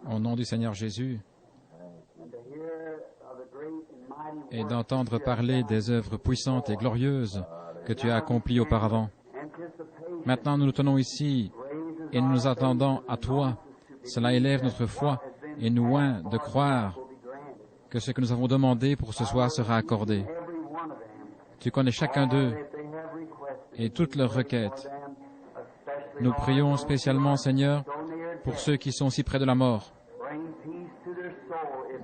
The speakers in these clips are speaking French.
au nom du Seigneur Jésus, et d'entendre parler des œuvres puissantes et glorieuses que tu as accomplies auparavant. Maintenant, nous nous tenons ici et nous nous attendons à toi. Cela élève notre foi et nous oint de croire que ce que nous avons demandé pour ce soir sera accordé. Tu connais chacun d'eux et toutes leurs requêtes. Nous prions spécialement, Seigneur, pour ceux qui sont si près de la mort.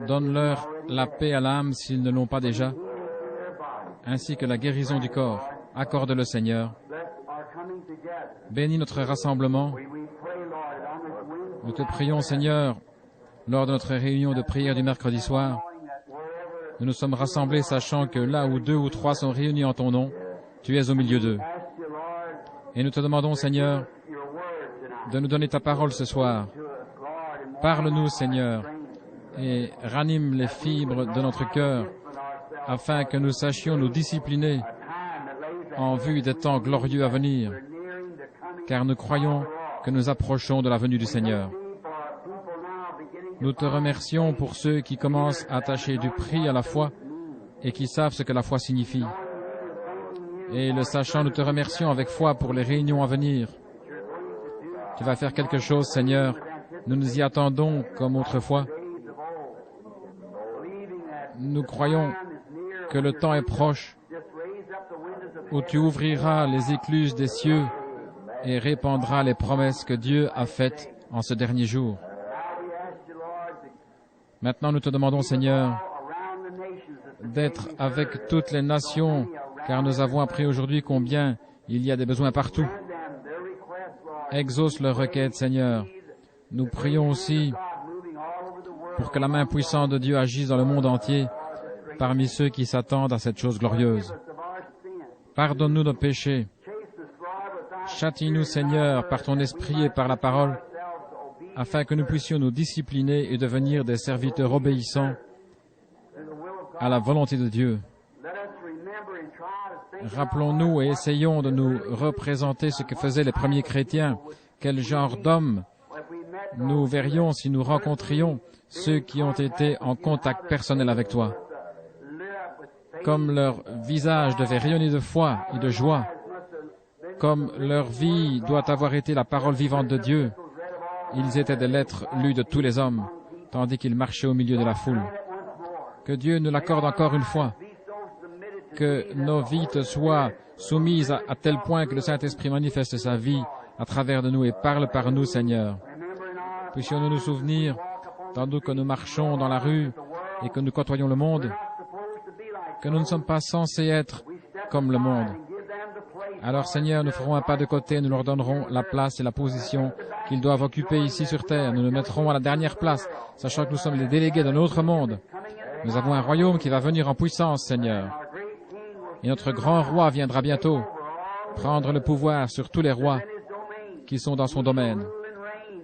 Donne-leur la paix à l'âme s'ils ne l'ont pas déjà, ainsi que la guérison du corps. Accorde-le, Seigneur. Bénis notre rassemblement. Nous te prions, Seigneur, lors de notre réunion de prière du mercredi soir. Nous nous sommes rassemblés sachant que là où 2 ou 3 sont réunis en ton nom, tu es au milieu d'eux. Et nous te demandons, Seigneur, de nous donner ta parole ce soir. Parle-nous, Seigneur, et ranime les fibres de notre cœur, afin que nous sachions nous discipliner en vue des temps glorieux à venir, car nous croyons que nous approchons de la venue du Seigneur. Nous te remercions pour ceux qui commencent à attacher du prix à la foi et qui savent ce que la foi signifie. Et le sachant, nous te remercions avec foi pour les réunions à venir. Tu vas faire quelque chose, Seigneur. Nous nous y attendons comme autrefois. Nous croyons que le temps est proche où tu ouvriras les écluses des cieux et répandras les promesses que Dieu a faites en ce dernier jour. Maintenant, nous te demandons, Seigneur, d'être avec toutes les nations, car nous avons appris aujourd'hui combien il y a des besoins partout. Exauce leurs requêtes, Seigneur. Nous prions aussi pour que la main puissante de Dieu agisse dans le monde entier, parmi ceux qui s'attendent à cette chose glorieuse. Pardonne-nous nos péchés. Châtie-nous, Seigneur, par ton esprit et par la parole, afin que nous puissions nous discipliner et devenir des serviteurs obéissants à la volonté de Dieu. Rappelons-nous et essayons de nous représenter ce que faisaient les premiers chrétiens. Quel genre d'hommes nous verrions si nous rencontrions ceux qui ont été en contact personnel avec toi. Comme leur visage devait rayonner de foi et de joie, comme leur vie doit avoir été la parole vivante de Dieu, ils étaient des lettres lues de tous les hommes, tandis qu'ils marchaient au milieu de la foule. Que Dieu nous l'accorde encore une fois, que nos vies te soient soumises à tel point que le Saint-Esprit manifeste sa vie à travers de nous et parle par nous, Seigneur. Puissions-nous nous souvenir, tandis que nous marchons dans la rue et que nous côtoyons le monde, que nous ne sommes pas censés être comme le monde. Alors, Seigneur, nous ferons un pas de côté, nous leur donnerons la place et la position qu'ils doivent occuper ici sur terre. Nous nous mettrons à la dernière place, sachant que nous sommes les délégués d'un autre monde. Nous avons un royaume qui va venir en puissance, Seigneur. Et notre grand roi viendra bientôt prendre le pouvoir sur tous les rois qui sont dans son domaine.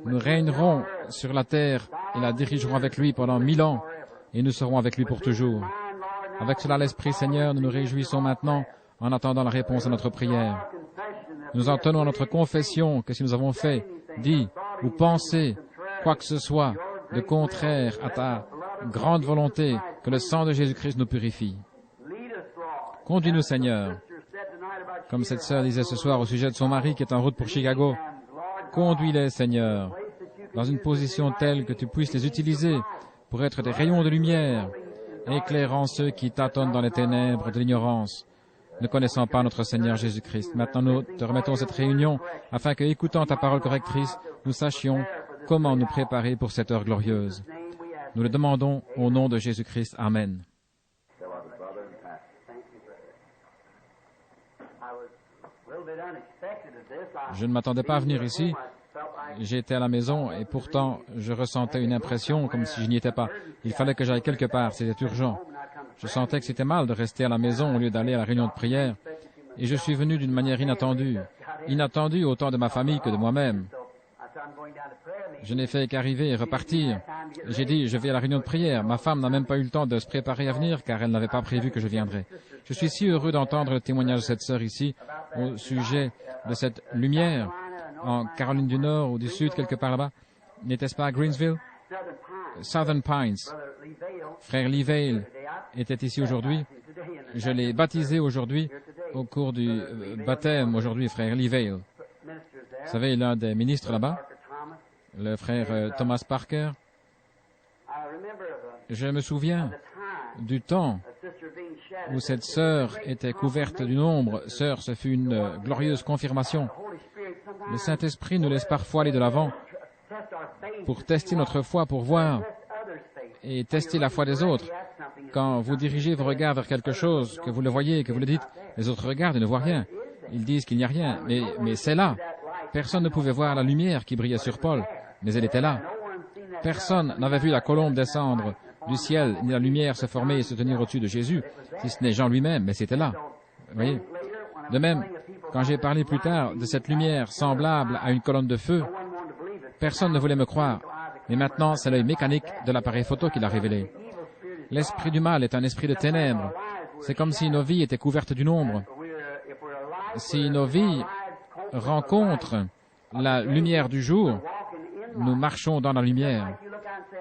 Nous régnerons sur la terre et la dirigerons avec lui pendant 1000 ans, et nous serons avec lui pour toujours. Avec cela, l'Esprit, Seigneur, nous nous réjouissons maintenant en attendant la réponse à notre prière. Nous en tenons à notre confession que si nous avons fait, dit ou pensé quoi que ce soit de contraire à ta grande volonté, que le sang de Jésus-Christ nous purifie. Conduis-nous, Seigneur. Comme cette sœur disait ce soir au sujet de son mari qui est en route pour Chicago, conduis-les, Seigneur, dans une position telle que tu puisses les utiliser pour être des rayons de lumière, éclairant ceux qui tâtonnent dans les ténèbres de l'ignorance, ne connaissant pas notre Seigneur Jésus-Christ. Maintenant, nous te remettons cette réunion afin que, écoutant ta parole correctrice, nous sachions comment nous préparer pour cette heure glorieuse. Nous le demandons au nom de Jésus-Christ. Amen. Je ne m'attendais pas à venir ici. J'étais à la maison et pourtant je ressentais une impression comme si je n'y étais pas. Il fallait que j'aille quelque part, c'était urgent. Je sentais que c'était mal de rester à la maison au lieu d'aller à la réunion de prière. Et je suis venu d'une manière inattendue. Inattendue autant de ma famille que de moi-même. Je n'ai fait qu'arriver et repartir. J'ai dit, je vais à la réunion de prière. Ma femme n'a même pas eu le temps de se préparer à venir car elle n'avait pas prévu que je viendrais. Je suis si heureux d'entendre le témoignage de cette sœur ici au sujet de cette lumière en Caroline du Nord ou du Sud, quelque part là-bas. N'était-ce pas à Greensville? Southern Pines. Frère Lee Vail était ici aujourd'hui. Je l'ai baptisé aujourd'hui au cours du baptême aujourd'hui, frère Lee Vail. Vous savez, l'un des ministres là-bas, le frère Thomas Parker. Je me souviens du temps où cette sœur était couverte d'une ombre. Sœur, ce fut une glorieuse confirmation. Le Saint-Esprit nous laisse parfois aller de l'avant pour tester notre foi, pour voir et tester la foi des autres. Quand vous dirigez vos regards vers quelque chose, que vous le voyez, que vous le dites, les autres regardent et ne voient rien. Ils disent qu'il n'y a rien, mais c'est là. Personne ne pouvait voir la lumière qui brillait sur Paul, mais elle était là. Personne n'avait vu la colombe descendre du ciel, ni la lumière se former et se tenir au-dessus de Jésus, si ce n'est Jean lui-même, mais c'était là. Vous voyez? De même, quand j'ai parlé plus tard de cette lumière semblable à une colonne de feu, personne ne voulait me croire. Mais maintenant, c'est l'œil mécanique de l'appareil photo qui l'a révélé. L'esprit du mal est un esprit de ténèbres. C'est comme si nos vies étaient couvertes d'une ombre. Si nos vies rencontrent la lumière du jour, nous marchons dans la lumière.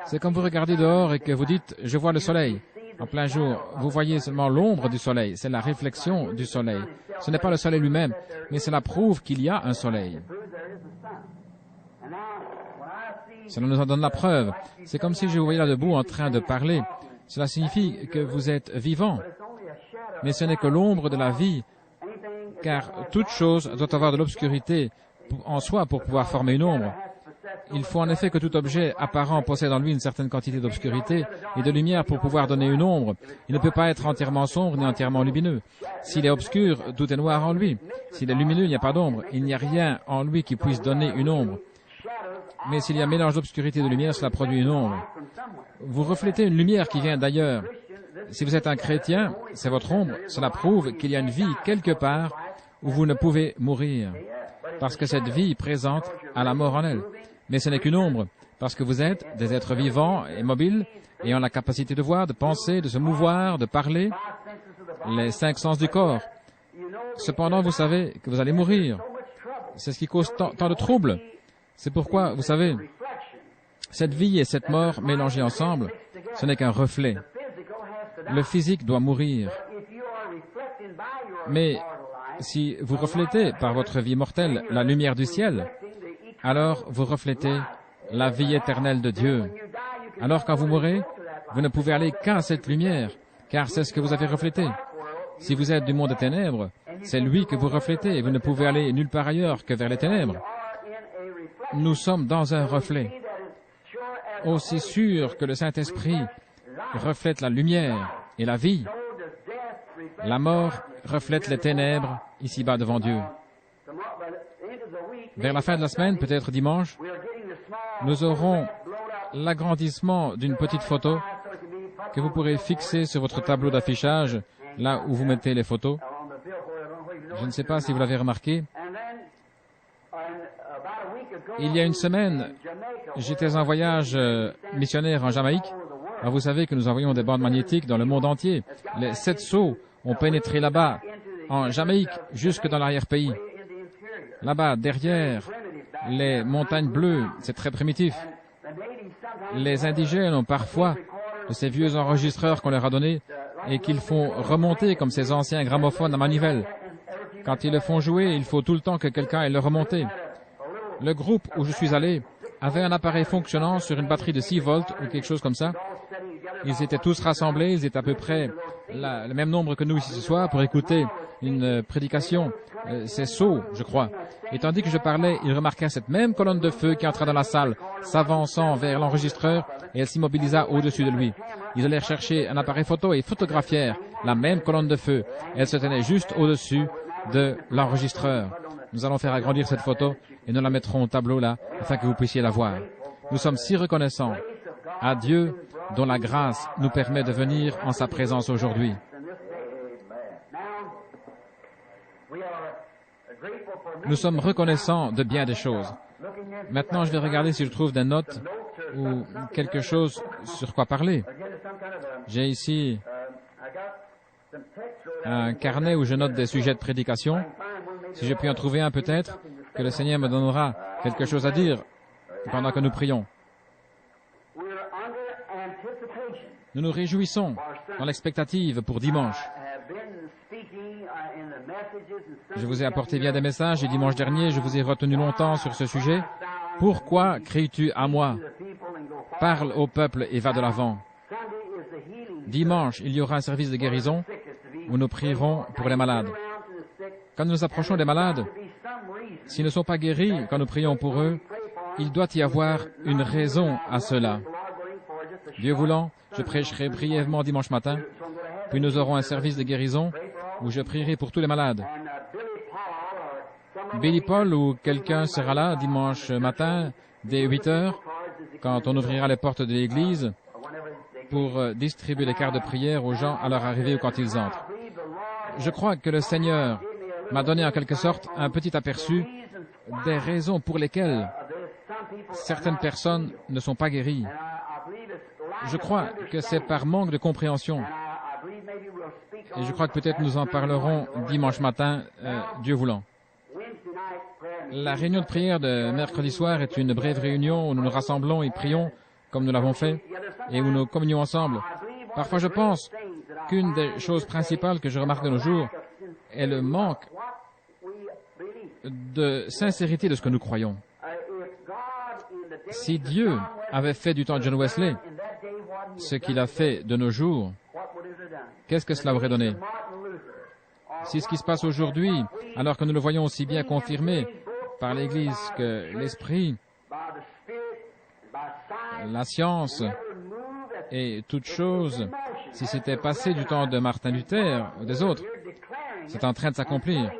C'est comme vous regardez dehors et que vous dites « je vois le soleil ». En plein jour, vous voyez seulement l'ombre du soleil, c'est la réflexion du soleil. Ce n'est pas le soleil lui-même, mais cela prouve qu'il y a un soleil. Cela nous en donne la preuve. C'est comme si je vous voyais là debout en train de parler. Cela signifie que vous êtes vivant. Mais ce n'est que l'ombre de la vie, car toute chose doit avoir de l'obscurité en soi pour pouvoir former une ombre. Il faut en effet que tout objet apparent possède en lui une certaine quantité d'obscurité et de lumière pour pouvoir donner une ombre. Il ne peut pas être entièrement sombre ni entièrement lumineux. S'il est obscur, tout est noir en lui. S'il est lumineux, il n'y a pas d'ombre. Il n'y a rien en lui qui puisse donner une ombre. Mais s'il y a un mélange d'obscurité et de lumière, cela produit une ombre. Vous reflétez une lumière qui vient d'ailleurs. Si vous êtes un chrétien, c'est votre ombre. Cela prouve qu'il y a une vie quelque part où vous ne pouvez mourir, parce que cette vie présente a la mort en elle. Mais ce n'est qu'une ombre, parce que vous êtes des êtres vivants et mobiles, ayant la capacité de voir, de penser, de se mouvoir, de parler, les 5 sens du corps. Cependant, vous savez que vous allez mourir. C'est ce qui cause tant de troubles. C'est pourquoi, vous savez, cette vie et cette mort mélangées ensemble, ce n'est qu'un reflet. Le physique doit mourir. Mais si vous reflétez par votre vie mortelle la lumière du ciel, alors vous reflétez la vie éternelle de Dieu. Alors quand vous mourrez, vous ne pouvez aller qu'à cette lumière, car c'est ce que vous avez reflété. Si vous êtes du monde des ténèbres, c'est lui que vous reflétez et vous ne pouvez aller nulle part ailleurs que vers les ténèbres. Nous sommes dans un reflet. Aussi sûr que le Saint-Esprit reflète la lumière et la vie, la mort reflète les ténèbres ici-bas devant Dieu. Vers la fin de la semaine, peut-être dimanche, nous aurons l'agrandissement d'une petite photo que vous pourrez fixer sur votre tableau d'affichage, là où vous mettez les photos. Je ne sais pas si vous l'avez remarqué. Il y a une semaine, j'étais en voyage missionnaire en Jamaïque. Alors vous savez que nous envoyons des bandes magnétiques dans le monde entier. Les 7 sceaux ont pénétré là-bas, en Jamaïque, jusque dans l'arrière-pays. Là-bas, derrière les montagnes bleues, c'est très primitif. Les indigènes ont parfois de ces vieux enregistreurs qu'on leur a donnés et qu'ils font remonter comme ces anciens gramophones à manivelle. Quand ils le font jouer, il faut tout le temps que quelqu'un aille le remonter. Le groupe où je suis allé avait un appareil fonctionnant sur une batterie de 6 volts ou quelque chose comme ça. Ils étaient tous rassemblés, ils étaient à peu près le même nombre que nous ici ce soir pour écouter une prédication. C'est Sceaux, je crois. Et tandis que je parlais, ils remarquaient cette même colonne de feu qui entrait dans la salle, s'avançant vers l'enregistreur, et elle s'immobilisa au-dessus de lui. Ils allèrent chercher un appareil photo et photographièrent la même colonne de feu. Elle se tenait juste au-dessus de l'enregistreur. Nous allons faire agrandir cette photo et nous la mettrons au tableau là, afin que vous puissiez la voir. Nous sommes si reconnaissants à Dieu dont la grâce nous permet de venir en sa présence aujourd'hui. Nous sommes reconnaissants de bien des choses. Maintenant, je vais regarder si je trouve des notes ou quelque chose sur quoi parler. J'ai ici un carnet où je note des sujets de prédication. Si je puis en trouver un peut-être, que le Seigneur me donnera quelque chose à dire pendant que nous prions. Nous nous réjouissons dans l'expectative pour dimanche. Je vous ai apporté bien des messages et dimanche dernier, je vous ai retenu longtemps sur ce sujet. Pourquoi cries-tu à moi? Parle au peuple et va de l'avant. Dimanche, il y aura un service de guérison où nous prierons pour les malades. Quand nous approchons des malades, s'ils ne sont pas guéris quand nous prions pour eux, il doit y avoir une raison à cela. Dieu voulant, je prêcherai brièvement dimanche matin, puis nous aurons un service de guérison où je prierai pour tous les malades. Billy Paul ou quelqu'un sera là dimanche matin dès 8 heures, quand on ouvrira les portes de l'église, pour distribuer les cartes de prière aux gens à leur arrivée ou quand ils entrent. Je crois que le Seigneur m'a donné en quelque sorte un petit aperçu des raisons pour lesquelles certaines personnes ne sont pas guéries. Je crois que c'est par manque de compréhension. Et je crois que peut-être nous en parlerons dimanche matin, Dieu voulant. La réunion de prière de mercredi soir est une brève réunion où nous nous rassemblons et prions comme nous l'avons fait et où nous communions ensemble. Parfois, je pense qu'une des choses principales que je remarque de nos jours est le manque de sincérité de ce que nous croyons. Si Dieu avait fait du temps de John Wesley ce qu'il a fait de nos jours, qu'est-ce que cela aurait donné? Si ce qui se passe aujourd'hui, alors que nous le voyons aussi bien confirmé par l'Église que l'Esprit, la science et toutes choses, si c'était passé du temps de Martin Luther ou des autres, c'est en train de s'accomplir.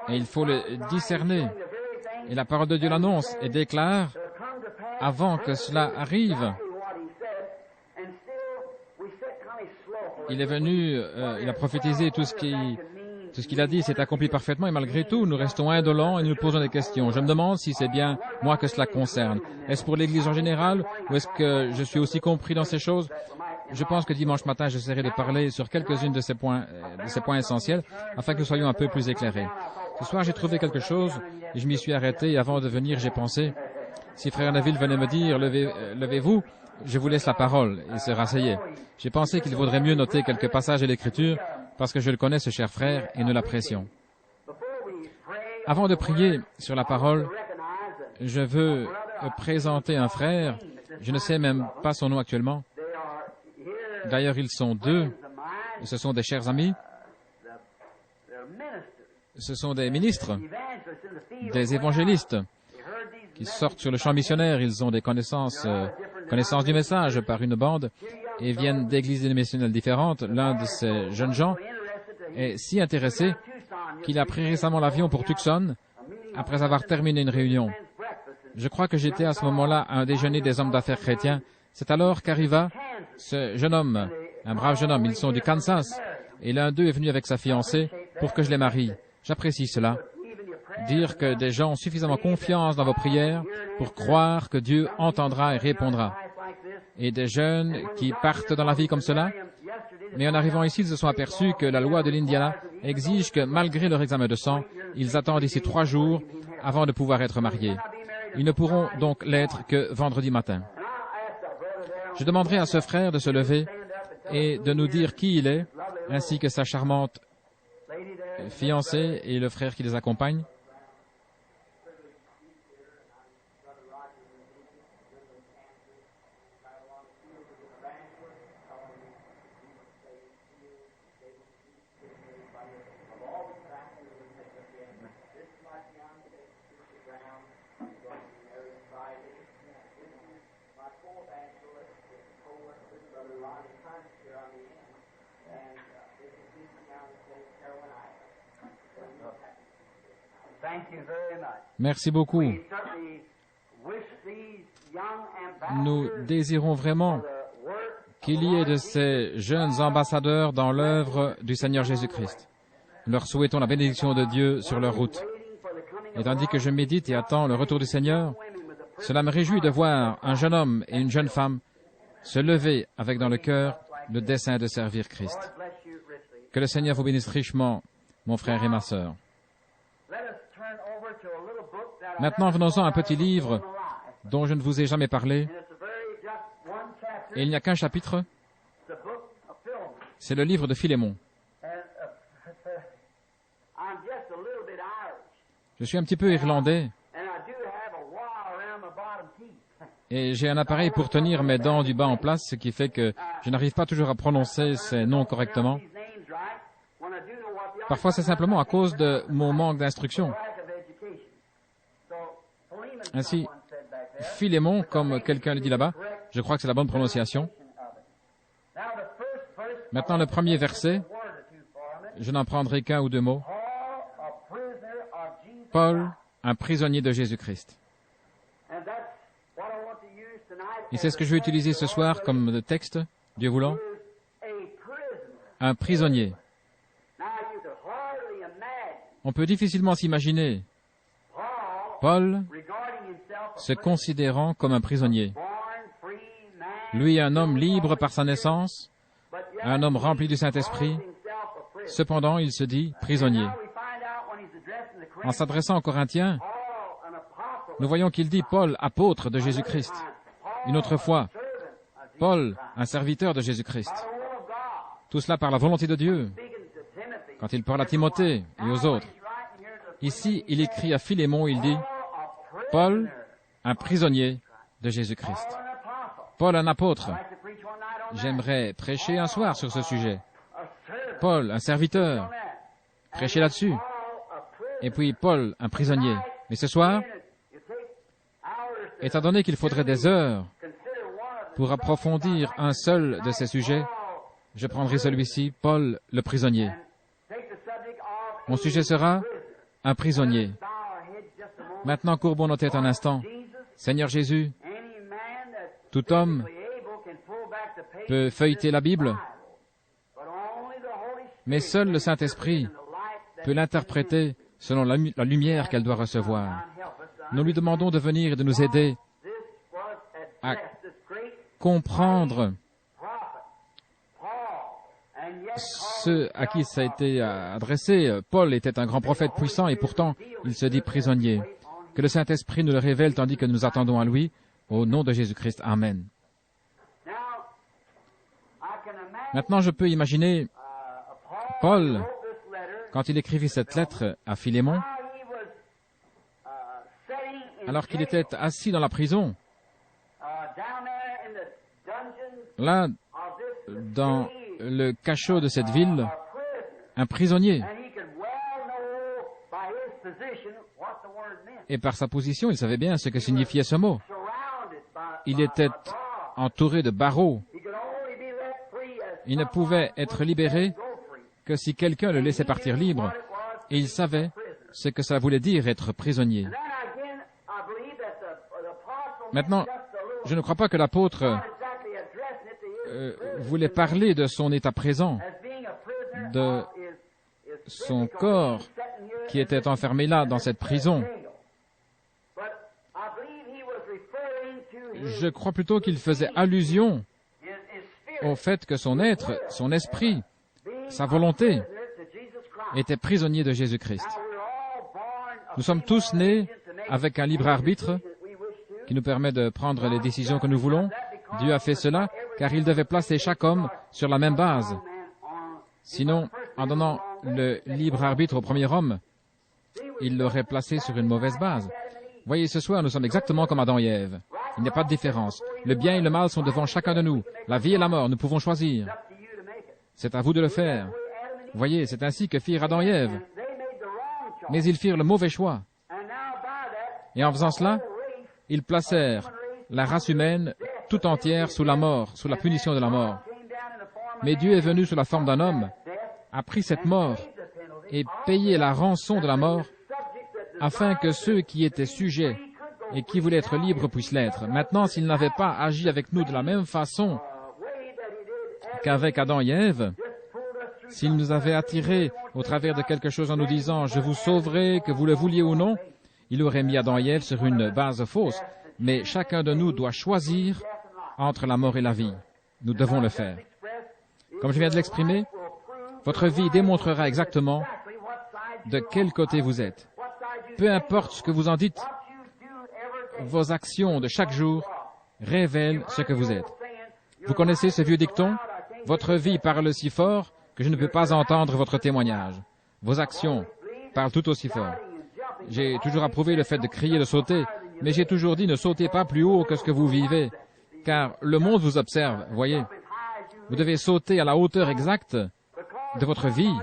Et il faut le discerner. Et la parole de Dieu l'annonce et déclare avant que cela arrive. Il est venu, il a prophétisé tout ce qu'il a dit, c'est accompli parfaitement, et malgré tout, nous restons indolents et nous posons des questions. Je me demande si c'est bien moi que cela concerne. Est-ce pour l'Église en général, ou est-ce que je suis aussi compris dans ces choses? Je pense que dimanche matin, j'essaierai de parler sur quelques-unes de ces points essentiels, afin que nous soyons un peu plus éclairés. Ce soir, j'ai trouvé quelque chose, et je m'y suis arrêté, et avant de venir, j'ai pensé, si Frère Neville venait me dire, levez-vous, je vous laisse la parole, et se rasseyez. J'ai pensé qu'il vaudrait mieux noter quelques passages de l'Écriture, parce que je le connais, ce cher frère, et nous l'apprécions. Avant de prier sur la parole, je veux présenter un frère, je ne sais même pas son nom actuellement. D'ailleurs, ils sont deux, ce sont des chers amis, ce sont des ministres, des évangélistes, qui sortent sur le champ missionnaire, ils ont des connaissances du message par une bande, et viennent d'églises dénominationnelles différentes. L'un de ces jeunes gens est si intéressé qu'il a pris récemment l'avion pour Tucson après avoir terminé une réunion. Je crois que j'étais à ce moment-là à un déjeuner des hommes d'affaires chrétiens. C'est alors qu'arriva ce jeune homme, un brave jeune homme. Ils sont du Kansas et l'un d'eux est venu avec sa fiancée pour que je les marie. J'apprécie cela. Dire que des gens ont suffisamment confiance dans vos prières pour croire que Dieu entendra et répondra. Et des jeunes qui partent dans la vie comme cela, mais en arrivant ici, ils se sont aperçus que la loi de l'Indiana exige que, malgré leur examen de sang, ils attendent ici 3 jours avant de pouvoir être mariés. Ils ne pourront donc l'être que vendredi matin. Je demanderai à ce frère de se lever et de nous dire qui il est, ainsi que sa charmante fiancée et le frère qui les accompagne. Merci beaucoup. Nous désirons vraiment qu'il y ait de ces jeunes ambassadeurs dans l'œuvre du Seigneur Jésus-Christ. Nous leur souhaitons la bénédiction de Dieu sur leur route. Et tandis que je médite et attends le retour du Seigneur, cela me réjouit de voir un jeune homme et une jeune femme se lever avec dans le cœur le dessein de servir Christ. Que le Seigneur vous bénisse richement, mon frère et ma sœur. Maintenant, venons-en à un petit livre dont je ne vous ai jamais parlé. Et il n'y a qu'un chapitre. C'est le livre de Philémon. Je suis un petit peu irlandais et j'ai un appareil pour tenir mes dents du bas en place, ce qui fait que je n'arrive pas toujours à prononcer ces noms correctement. Parfois, c'est simplement à cause de mon manque d'instruction. Ainsi, Philémon, comme quelqu'un le dit là-bas, je crois que c'est la bonne prononciation. Maintenant, le premier verset, je n'en prendrai qu'un ou deux mots. Paul, un prisonnier de Jésus-Christ. Et c'est ce que je vais utiliser ce soir comme texte, Dieu voulant. Un prisonnier. On peut difficilement s'imaginer Paul se considérant comme un prisonnier. Lui, un homme libre par sa naissance, un homme rempli du Saint-Esprit. Cependant, il se dit prisonnier. En s'adressant aux Corinthiens, nous voyons qu'il dit Paul, apôtre de Jésus-Christ. Une autre fois, Paul, un serviteur de Jésus-Christ. Tout cela par la volonté de Dieu, quand il parle à Timothée et aux autres. Ici, il écrit à Philémon, il dit Paul, un prisonnier de Jésus-Christ. Paul, un apôtre. J'aimerais prêcher un soir sur ce sujet. Paul, un serviteur. Prêcher là-dessus. Et puis Paul, un prisonnier. Mais ce soir, étant donné qu'il faudrait des heures pour approfondir un seul de ces sujets, je prendrai celui-ci, Paul, le prisonnier. Mon sujet sera un prisonnier. Maintenant, courbons nos têtes un instant. Seigneur Jésus, tout homme peut feuilleter la Bible, mais seul le Saint-Esprit peut l'interpréter selon la lumière qu'elle doit recevoir. Nous lui demandons de venir et de nous aider à comprendre ceux à qui ça a été adressé. Paul était un grand prophète puissant et pourtant il se dit prisonnier. Que le Saint-Esprit nous le révèle tandis que nous attendons à lui. Au nom de Jésus-Christ. Amen. Maintenant, je peux imaginer Paul, quand il écrivit cette lettre à Philémon, alors qu'il était assis dans la prison, là, dans le cachot de cette ville, un prisonnier. Et par sa position, il savait bien ce que signifiait ce mot. Il était entouré de barreaux. Il ne pouvait être libéré que si quelqu'un le laissait partir libre, et il savait ce que ça voulait dire être prisonnier. Maintenant, je ne crois pas que l'apôtre voulait parler de son état présent, de son corps qui était enfermé là, dans cette prison. Je crois plutôt qu'il faisait allusion au fait que son être, son esprit, sa volonté était prisonnier de Jésus-Christ. Nous sommes tous nés avec un libre arbitre qui nous permet de prendre les décisions que nous voulons. Dieu a fait cela car il devait placer chaque homme sur la même base. Sinon, en donnant le libre arbitre au premier homme, il l'aurait placé sur une mauvaise base. Voyez, ce soir, nous sommes exactement comme Adam et Ève. Il n'y a pas de différence. Le bien et le mal sont devant chacun de nous. La vie et la mort, nous pouvons choisir. C'est à vous de le faire. Voyez, c'est ainsi que firent Adam et Ève. Mais ils firent le mauvais choix. Et en faisant cela, ils placèrent la race humaine tout entière sous la mort, sous la punition de la mort. Mais Dieu est venu sous la forme d'un homme, a pris cette mort et payé la rançon de la mort, afin que ceux qui étaient sujets et qui voulaient être libres puissent l'être. Maintenant, s'il n'avait pas agi avec nous de la même façon qu'avec Adam et Ève, s'il nous avait attirés au travers de quelque chose en nous disant « Je vous sauverai, que vous le vouliez ou non », il aurait mis Adam et Ève sur une base fausse. Mais chacun de nous doit choisir entre la mort et la vie. Nous devons le faire. Comme je viens de l'exprimer, votre vie démontrera exactement de quel côté vous êtes. Peu importe ce que vous en dites, vos actions de chaque jour révèlent ce que vous êtes. Vous connaissez ce vieux dicton? Votre vie parle si fort que je ne peux pas entendre votre témoignage. Vos actions parlent tout aussi fort. J'ai toujours approuvé le fait de crier, de sauter, mais j'ai toujours dit ne sautez pas plus haut que ce que vous vivez, car le monde vous observe, voyez. Vous devez sauter à la hauteur exacte de votre vie,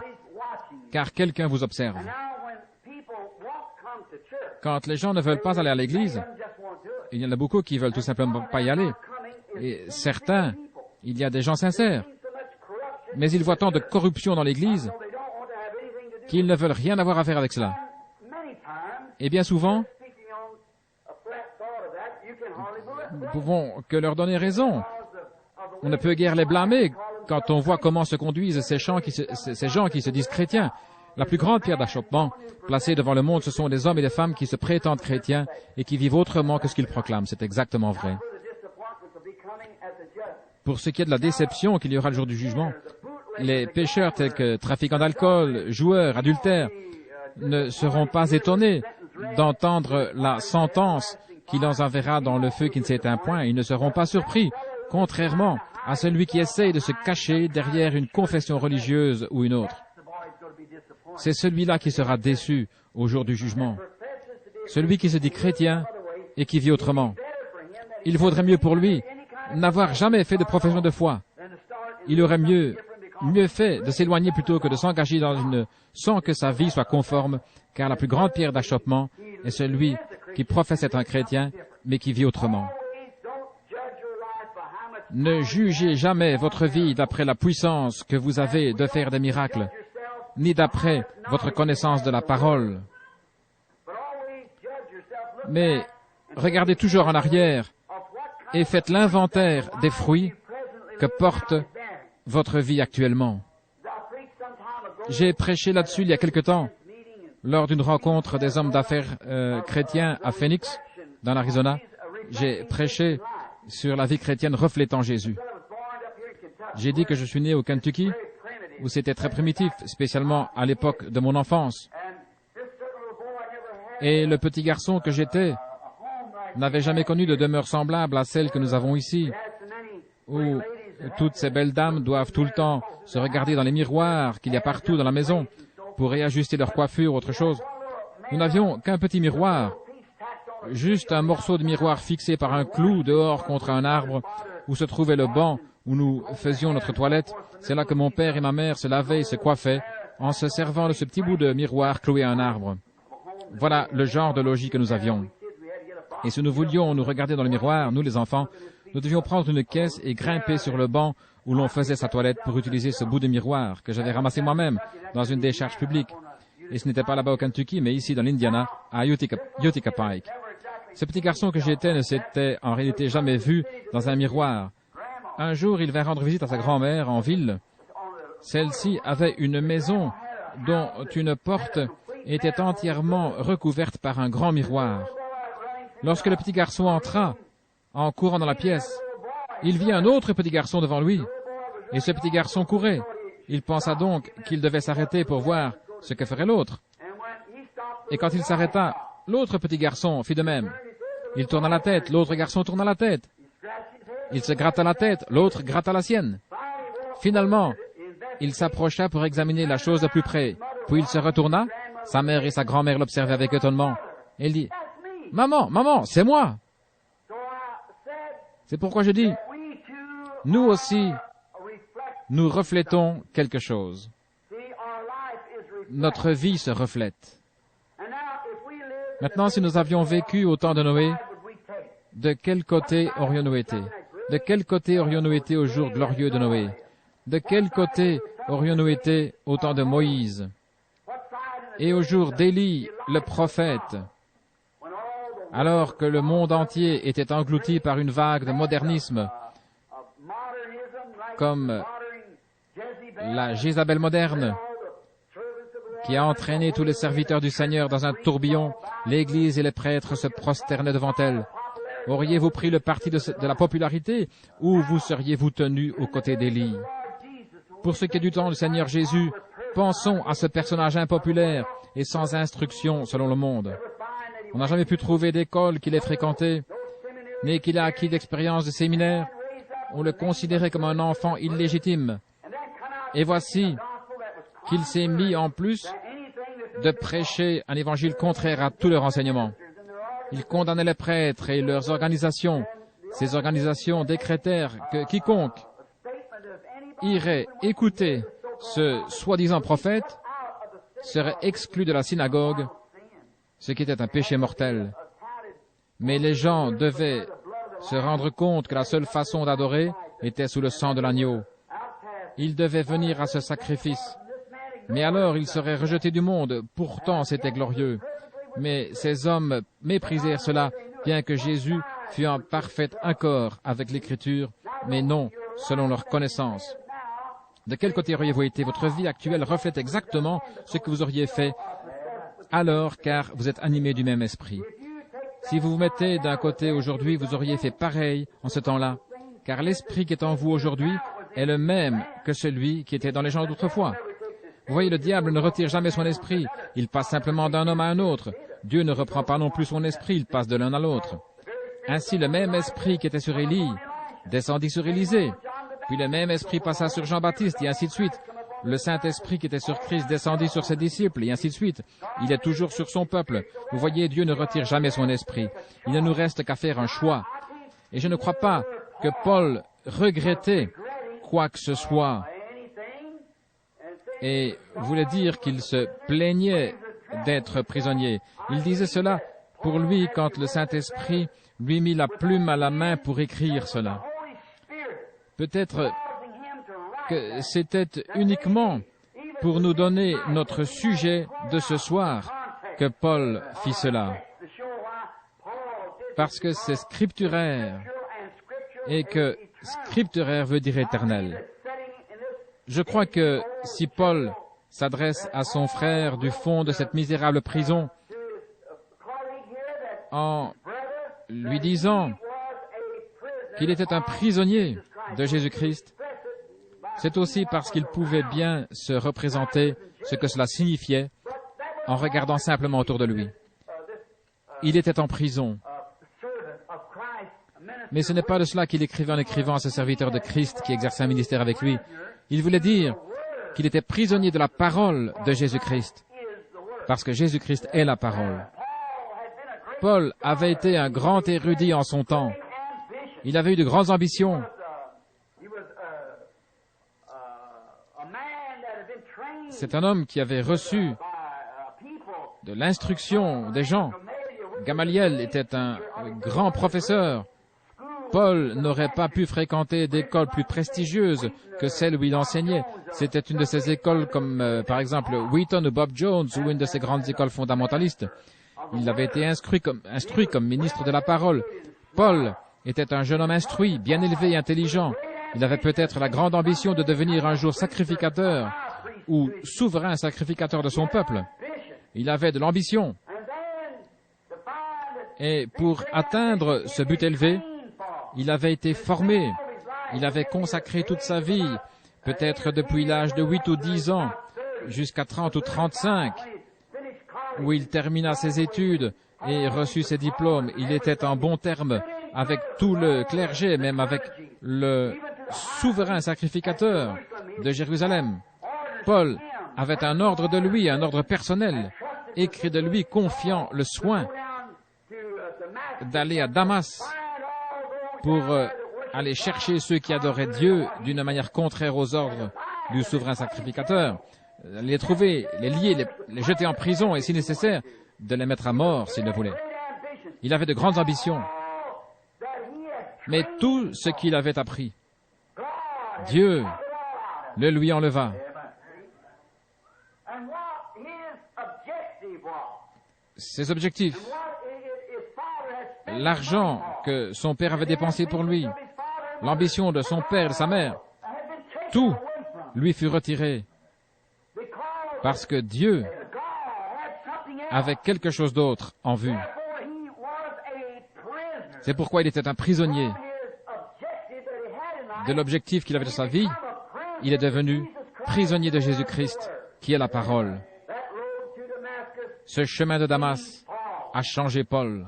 car quelqu'un vous observe. Quand les gens ne veulent pas aller à l'église, il y en a beaucoup qui veulent tout simplement pas y aller. Et certains, il y a des gens sincères, mais ils voient tant de corruption dans l'église qu'ils ne veulent rien avoir à faire avec cela. Et bien souvent, nous pouvons que leur donner raison. On ne peut guère les blâmer quand on voit comment se conduisent ces gens qui se disent chrétiens. La plus grande pierre d'achoppement placée devant le monde, ce sont des hommes et des femmes qui se prétendent chrétiens et qui vivent autrement que ce qu'ils proclament. C'est exactement vrai. Pour ce qui est de la déception qu'il y aura le jour du jugement, les pécheurs tels que trafiquants d'alcool, joueurs, adultères, ne seront pas étonnés d'entendre la sentence qui les enverra dans le feu qui ne s'éteint point. Ils ne seront pas surpris, contrairement à celui qui essaye de se cacher derrière une confession religieuse ou une autre. C'est celui-là qui sera déçu au jour du jugement. Celui qui se dit chrétien et qui vit autrement. Il vaudrait mieux pour lui n'avoir jamais fait de profession de foi. Il aurait mieux fait de s'éloigner plutôt que de s'engager sans que sa vie soit conforme, car la plus grande pierre d'achoppement est celui qui professe être un chrétien, mais qui vit autrement. Ne jugez jamais votre vie d'après la puissance que vous avez de faire des miracles, ni d'après votre connaissance de la parole. Mais regardez toujours en arrière et faites l'inventaire des fruits que porte votre vie actuellement. J'ai prêché là-dessus il y a quelque temps, lors d'une rencontre des hommes d'affaires chrétiens à Phoenix, dans l'Arizona. J'ai prêché sur la vie chrétienne reflétant Jésus. J'ai dit que je suis né au Kentucky, où c'était très primitif, spécialement à l'époque de mon enfance. Et le petit garçon que j'étais n'avait jamais connu de demeure semblable à celle que nous avons ici, où toutes ces belles dames doivent tout le temps se regarder dans les miroirs qu'il y a partout dans la maison pour réajuster leur coiffure ou autre chose. Nous n'avions qu'un petit miroir, juste un morceau de miroir fixé par un clou dehors contre un arbre où se trouvait le banc où nous faisions notre toilette. C'est là que mon père et ma mère se lavaient et se coiffaient en se servant de ce petit bout de miroir cloué à un arbre. Voilà le genre de logis que nous avions. Et si nous voulions nous regarder dans le miroir, nous les enfants, nous devions prendre une caisse et grimper sur le banc où l'on faisait sa toilette pour utiliser ce bout de miroir que j'avais ramassé moi-même dans une décharge publique. Et ce n'était pas là-bas au Kentucky, mais ici dans l'Indiana, à Utica Pike. Ce petit garçon que j'étais ne s'était en réalité jamais vu dans un miroir. Un jour, il vint rendre visite à sa grand-mère en ville. Celle-ci avait une maison dont une porte était entièrement recouverte par un grand miroir. Lorsque le petit garçon entra, en courant dans la pièce, il vit un autre petit garçon devant lui. Et ce petit garçon courait. Il pensa donc qu'il devait s'arrêter pour voir ce que ferait l'autre. Et quand il s'arrêta, l'autre petit garçon fit de même. Il tourna la tête, l'autre garçon tourna la tête. Il se gratta la tête, l'autre gratta la sienne. Finalement, il s'approcha pour examiner la chose de plus près. Puis il se retourna. Sa mère et sa grand-mère l'observaient avec étonnement. Elle dit, « Maman, maman, c'est moi !» C'est pourquoi je dis, nous aussi, nous reflétons quelque chose. Notre vie se reflète. Maintenant, si nous avions vécu au temps de Noé, de quel côté aurions-nous été? De quel côté aurions-nous été au jour glorieux de Noé? De quel côté aurions-nous été au temps de Moïse? Et au jour d'Élie, le prophète, alors que le monde entier était englouti par une vague de modernisme, comme la Jézabel moderne, qui a entraîné tous les serviteurs du Seigneur dans un tourbillon, l'Église et les prêtres se prosternaient devant elle. Auriez-vous pris le parti de la popularité ou vous seriez-vous tenu aux côtés d'Élie? Pour ce qui est du temps du Seigneur Jésus, pensons à ce personnage impopulaire et sans instruction selon le monde. On n'a jamais pu trouver d'école qu'il ait fréquentée, ni qu'il ait acquis d'expérience de séminaire. On le considérait comme un enfant illégitime. Et voici qu'il s'est mis en plus de prêcher un évangile contraire à tout leur enseignement. Il condamnait les prêtres et leurs organisations. Ces organisations décrétèrent que quiconque irait écouter ce soi-disant prophète serait exclu de la synagogue, ce qui était un péché mortel. Mais les gens devaient se rendre compte que la seule façon d'adorer était sous le sang de l'agneau. Ils devaient venir à ce sacrifice. Mais alors ils seraient rejetés du monde. Pourtant c'était glorieux. Mais ces hommes méprisèrent cela, bien que Jésus fût en parfait accord avec l'Écriture, mais non selon leur connaissance. De quel côté auriez-vous été? Votre vie actuelle reflète exactement ce que vous auriez fait alors, car vous êtes animés du même esprit. Si vous vous mettez d'un côté aujourd'hui, vous auriez fait pareil en ce temps-là, car l'esprit qui est en vous aujourd'hui est le même que celui qui était dans les gens d'autrefois. Vous voyez, le diable ne retire jamais son esprit, il passe simplement d'un homme à un autre. Dieu ne reprend pas non plus son esprit, il passe de l'un à l'autre. Ainsi, le même esprit qui était sur Élie descendit sur Élisée, puis le même esprit passa sur Jean-Baptiste, et ainsi de suite. Le Saint-Esprit qui était sur Christ descendit sur ses disciples, et ainsi de suite. Il est toujours sur son peuple. Vous voyez, Dieu ne retire jamais son esprit. Il ne nous reste qu'à faire un choix. Et je ne crois pas que Paul regrettait quoi que ce soit et voulait dire qu'il se plaignait d'être prisonnier. Il disait cela pour lui quand le Saint-Esprit lui mit la plume à la main pour écrire cela. Peut-être que c'était uniquement pour nous donner notre sujet de ce soir que Paul fit cela. Parce que c'est scripturaire et que scripturaire veut dire éternel. Je crois que si Paul s'adresse à son frère du fond de cette misérable prison en lui disant qu'il était un prisonnier de Jésus-Christ, c'est aussi parce qu'il pouvait bien se représenter ce que cela signifiait en regardant simplement autour de lui. Il était en prison. Mais ce n'est pas de cela qu'il écrivait en écrivant à ce serviteur de Christ qui exerçait un ministère avec lui. Il voulait dire qu'il était prisonnier de la parole de Jésus-Christ, parce que Jésus-Christ est la parole. Paul avait été un grand érudit en son temps. Il avait eu de grandes ambitions. C'est un homme qui avait reçu de l'instruction des gens. Gamaliel était un grand professeur. Paul n'aurait pas pu fréquenter d'écoles plus prestigieuses que celle où il enseignait. C'était une de ces écoles comme, par exemple, Wheaton ou Bob Jones ou une de ces grandes écoles fondamentalistes. Il avait été instruit comme ministre de la parole. Paul était un jeune homme instruit, bien élevé et intelligent. Il avait peut-être la grande ambition de devenir un jour sacrificateur ou souverain sacrificateur de son peuple. Il avait de l'ambition. Et pour atteindre ce but élevé, il avait été formé. Il avait consacré toute sa vie, peut-être depuis l'âge de 8 ou 10 ans, jusqu'à 30 ou 35, où il termina ses études et reçut ses diplômes. Il était en bon terme avec tout le clergé, même avec le souverain sacrificateur de Jérusalem. Paul avait un ordre de lui, un ordre personnel, écrit de lui, confiant le soin d'aller à Damas pour aller chercher ceux qui adoraient Dieu d'une manière contraire aux ordres du souverain sacrificateur, les trouver, les lier, les jeter en prison et, si nécessaire, de les mettre à mort s'il le voulait. Il avait de grandes ambitions. Mais tout ce qu'il avait appris, Dieu le lui enleva. Ses objectifs, l'argent que son père avait dépensé pour lui, l'ambition de son père et de sa mère, tout lui fut retiré parce que Dieu avait quelque chose d'autre en vue. C'est pourquoi il était un prisonnier. De l'objectif qu'il avait de sa vie, il est devenu prisonnier de Jésus-Christ, qui est la parole. Ce chemin de Damas a changé Paul.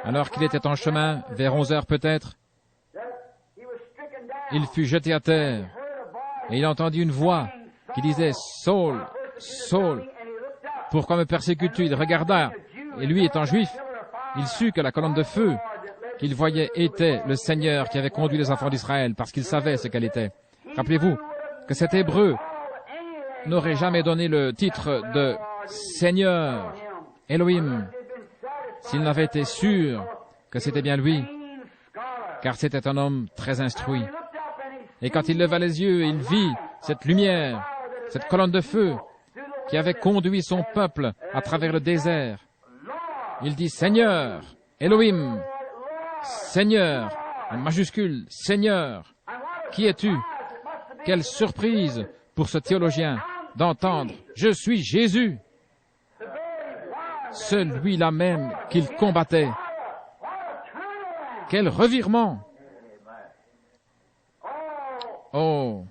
Alors qu'il était en chemin, vers 11 heures peut-être, il fut jeté à terre et il entendit une voix qui disait « Saul, Saul, pourquoi me persécutes-tu » Il regarda et lui étant juif, il sut que la colonne de feu qu'il voyait était le Seigneur qui avait conduit les enfants d'Israël parce qu'il savait ce qu'elle était. Rappelez-vous que cet Hébreu n'aurait jamais donné le titre de Seigneur, Elohim, s'il n'avait été sûr que c'était bien lui, car c'était un homme très instruit. Et quand il leva les yeux, il vit cette lumière, cette colonne de feu qui avait conduit son peuple à travers le désert. Il dit « Seigneur, Elohim, Seigneur, en majuscule, Seigneur, qui es-tu » Quelle surprise pour ce théologien d'entendre « Je suis Jésus », celui-là même qu'il combattait. Quel revirement! Oh,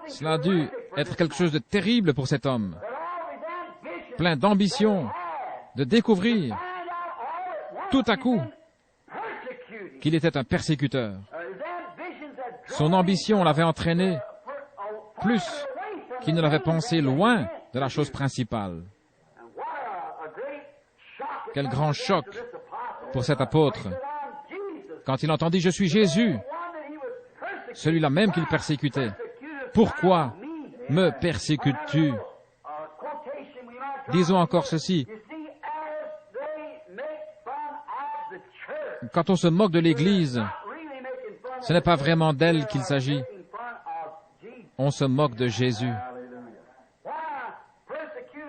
cela a dû être quelque chose de terrible pour cet homme, plein d'ambition, de découvrir tout à coup qu'il était un persécuteur. Son ambition l'avait entraîné plus qu'il ne l'avait pensé loin de la chose principale. Quel grand choc pour cet apôtre quand il entendit « Je suis Jésus », celui-là même qu'il persécutait. « Pourquoi me persécutes-tu » Disons encore ceci. Quand on se moque de l'Église, ce n'est pas vraiment d'elle qu'il s'agit. On se moque de Jésus.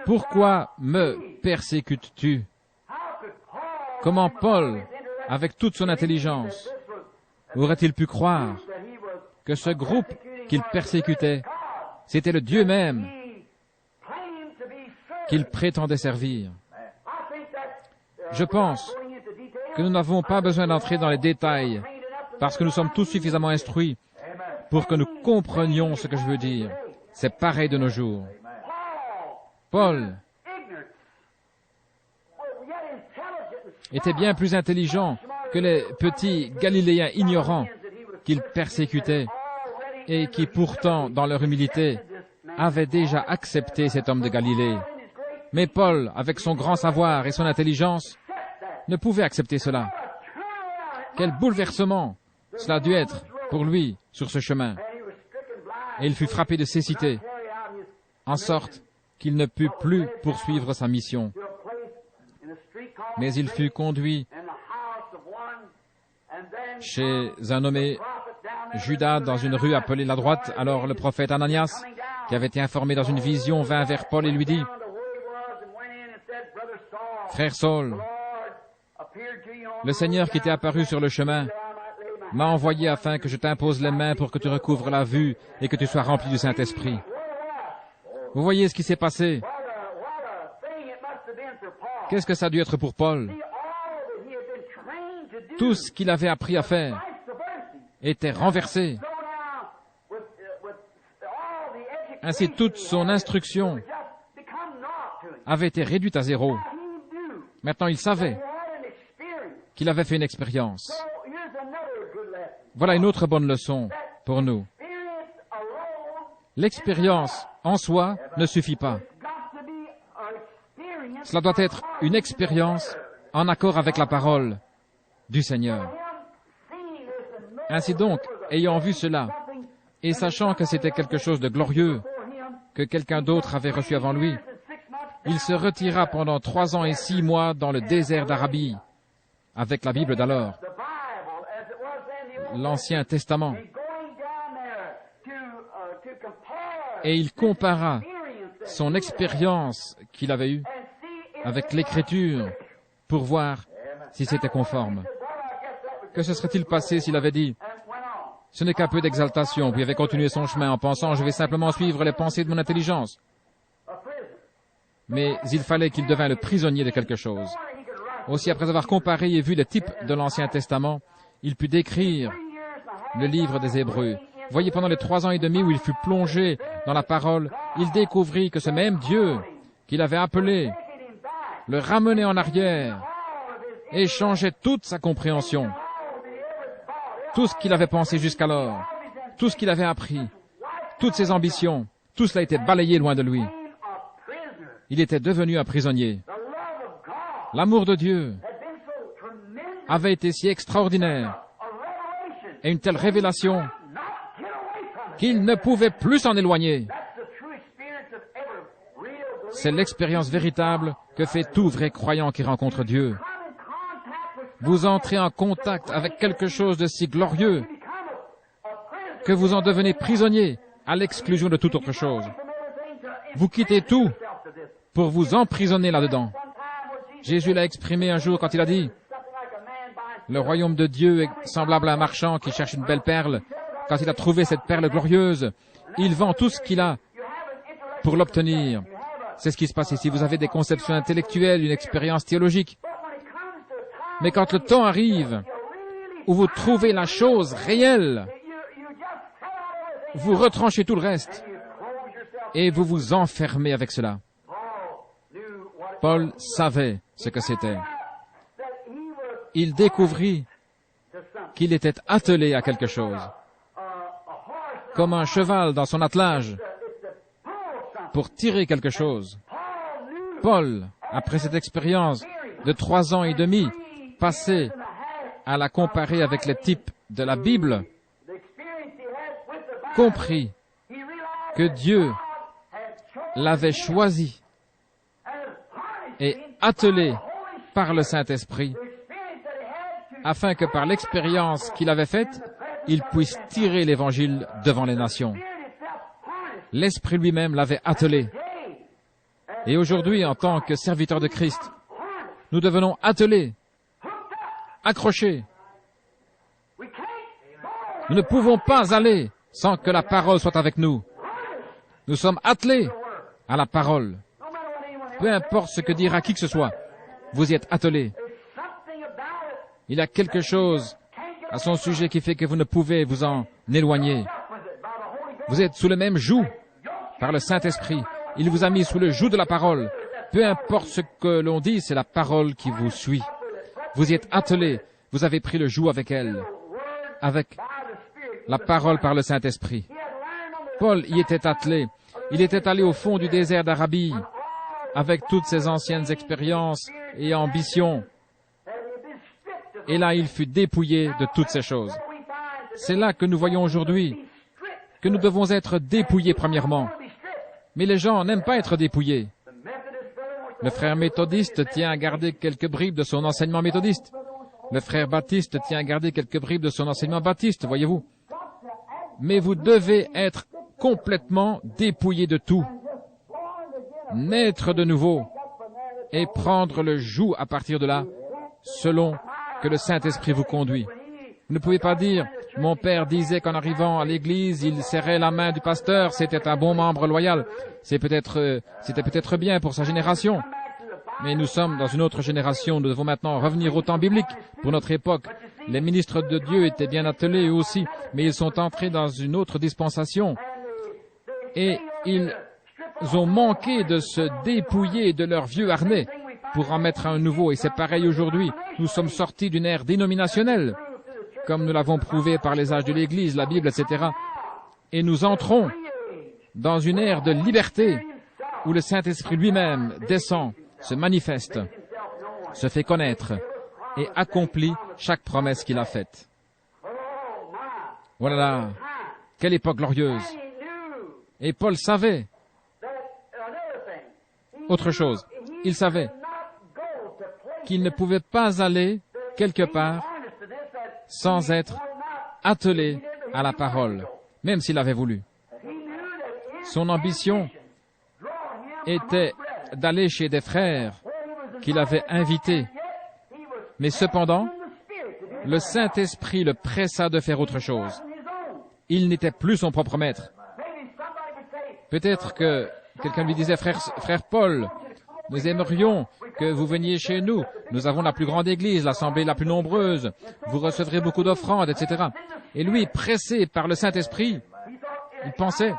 Pourquoi me persécutes-tu? Comment Paul, avec toute son intelligence, aurait-il pu croire que ce groupe qu'il persécutait, c'était le Dieu même qu'il prétendait servir? Je pense que nous n'avons pas besoin d'entrer dans les détails, parce que nous sommes tous suffisamment instruits pour que nous comprenions ce que je veux dire. C'est pareil de nos jours. Paul était bien plus intelligent que les petits Galiléens ignorants qu'il persécutait et qui pourtant, dans leur humilité, avaient déjà accepté cet homme de Galilée. Mais Paul, avec son grand savoir et son intelligence, ne pouvait accepter cela. Quel bouleversement cela a dû être pour lui sur ce chemin. Et il fut frappé de cécité, en sorte qu'il ne put plus poursuivre sa mission. Mais il fut conduit chez un nommé Judas dans une rue appelée la droite. Alors le prophète Ananias, qui avait été informé dans une vision, vint vers Paul et lui dit « Frère Saul, le Seigneur qui t'est apparu sur le chemin m'a envoyé afin que je t'impose les mains pour que tu recouvres la vue et que tu sois rempli du Saint-Esprit. » Vous voyez ce qui s'est passé. Qu'est-ce que ça a dû être pour Paul? Tout ce qu'il avait appris à faire était renversé. Ainsi, toute son instruction avait été réduite à zéro. Maintenant, il savait qu'il avait fait une expérience. Voilà une autre bonne leçon pour nous. L'expérience en soi ne suffit pas. Cela doit être une expérience en accord avec la parole du Seigneur. Ainsi donc, ayant vu cela, et sachant que c'était quelque chose de glorieux, que quelqu'un d'autre avait reçu avant lui, il se retira pendant 3 ans et 6 mois dans le désert d'Arabie, avec la Bible d'alors, l'Ancien Testament. Et il compara son expérience qu'il avait eue avec l'Écriture pour voir si c'était conforme. Que se serait-il passé s'il avait dit « Ce n'est qu'un peu d'exaltation », puis avait continué son chemin en pensant « Je vais simplement suivre les pensées de mon intelligence ». Mais il fallait qu'il devînt le prisonnier de quelque chose. Aussi, après avoir comparé et vu les types de l'Ancien Testament, il put décrire le livre des Hébreux. Voyez, pendant les 3 ans et demi où il fut plongé dans la parole, il découvrit que ce même Dieu qu'il avait appelé le ramenait en arrière et changeait toute sa compréhension. Tout ce qu'il avait pensé jusqu'alors, tout ce qu'il avait appris, toutes ses ambitions, tout cela était balayé loin de lui. Il était devenu un prisonnier. L'amour de Dieu avait été si extraordinaire et une telle révélation qu'il ne pouvait plus s'en éloigner. C'est l'expérience véritable que fait tout vrai croyant qui rencontre Dieu. Vous entrez en contact avec quelque chose de si glorieux que vous en devenez prisonnier à l'exclusion de toute autre chose. Vous quittez tout pour vous emprisonner là-dedans. Jésus l'a exprimé un jour quand il a dit « Le royaume de Dieu est semblable à un marchand qui cherche une belle perle. Quand il a trouvé cette perle glorieuse, il vend tout ce qu'il a pour l'obtenir. » C'est ce qui se passe ici. Vous avez des conceptions intellectuelles, une expérience théologique. Mais quand le temps arrive où vous trouvez la chose réelle, vous retranchez tout le reste et vous vous enfermez avec cela. Paul savait ce que c'était. Il découvrit qu'il était attelé à quelque chose, comme un cheval dans son attelage, pour tirer quelque chose. Paul, après cette expérience de 3 ans et demi, passé à la comparer avec les types de la Bible, comprit que Dieu l'avait choisi et attelé par le Saint-Esprit, afin que par l'expérience qu'il avait faite, il puisse tirer l'Évangile devant les nations. L'Esprit lui-même l'avait attelé. Et aujourd'hui, en tant que serviteurs de Christ, nous devenons attelés, accrochés. Nous ne pouvons pas aller sans que la parole soit avec nous. Nous sommes attelés à la parole. Peu importe ce que dira qui que ce soit, vous y êtes attelés. Il y a quelque chose à son sujet qui fait que vous ne pouvez vous en éloigner. Vous êtes sous le même joug par le Saint-Esprit. Il vous a mis sous le joug de la parole. Peu importe ce que l'on dit, c'est la parole qui vous suit. Vous y êtes attelés. Vous avez pris le joug avec elle, avec la parole par le Saint-Esprit. Paul y était attelé. Il était allé au fond du désert d'Arabie, avec toutes ses anciennes expériences et ambitions. Et là, il fut dépouillé de toutes ces choses. C'est là que nous voyons aujourd'hui que nous devons être dépouillés premièrement. Mais les gens n'aiment pas être dépouillés. Le frère méthodiste tient à garder quelques bribes de son enseignement méthodiste. Le frère baptiste tient à garder quelques bribes de son enseignement baptiste, voyez-vous. Mais vous devez être complètement dépouillés de tout. Naître de nouveau et prendre le joug à partir de là, selon que le Saint-Esprit vous conduit. Vous ne pouvez pas dire, mon père disait qu'en arrivant à l'église, il serrait la main du pasteur, c'était un bon membre loyal. C'était peut-être bien pour sa génération. Mais nous sommes dans une autre génération, nous devons maintenant revenir au temps biblique. Pour notre époque, les ministres de Dieu étaient bien attelés eux aussi, mais ils sont entrés dans une autre dispensation. Et ils ont manqué de se dépouiller de leur vieux harnais pour en mettre un nouveau. Et c'est pareil aujourd'hui. Nous sommes sortis d'une ère dénominationnelle, comme nous l'avons prouvé par les âges de l'Église, la Bible, etc. Et nous entrons dans une ère de liberté où le Saint-Esprit lui-même descend, se manifeste, se fait connaître et accomplit chaque promesse qu'il a faite. Voilà, quelle époque glorieuse. Et Paul savait autre chose. Il savait qu'il ne pouvait pas aller quelque part sans être attelé à la parole, même s'il avait voulu. Son ambition était d'aller chez des frères qu'il avait invités. Mais cependant, le Saint-Esprit le pressa de faire autre chose. Il n'était plus son propre maître. Peut-être que quelqu'un lui disait, frère Paul, nous aimerions que vous veniez chez nous. Nous avons la plus grande église, l'assemblée la plus nombreuse. Vous recevrez beaucoup d'offrandes, etc. Et lui, pressé par le Saint-Esprit, il pensait,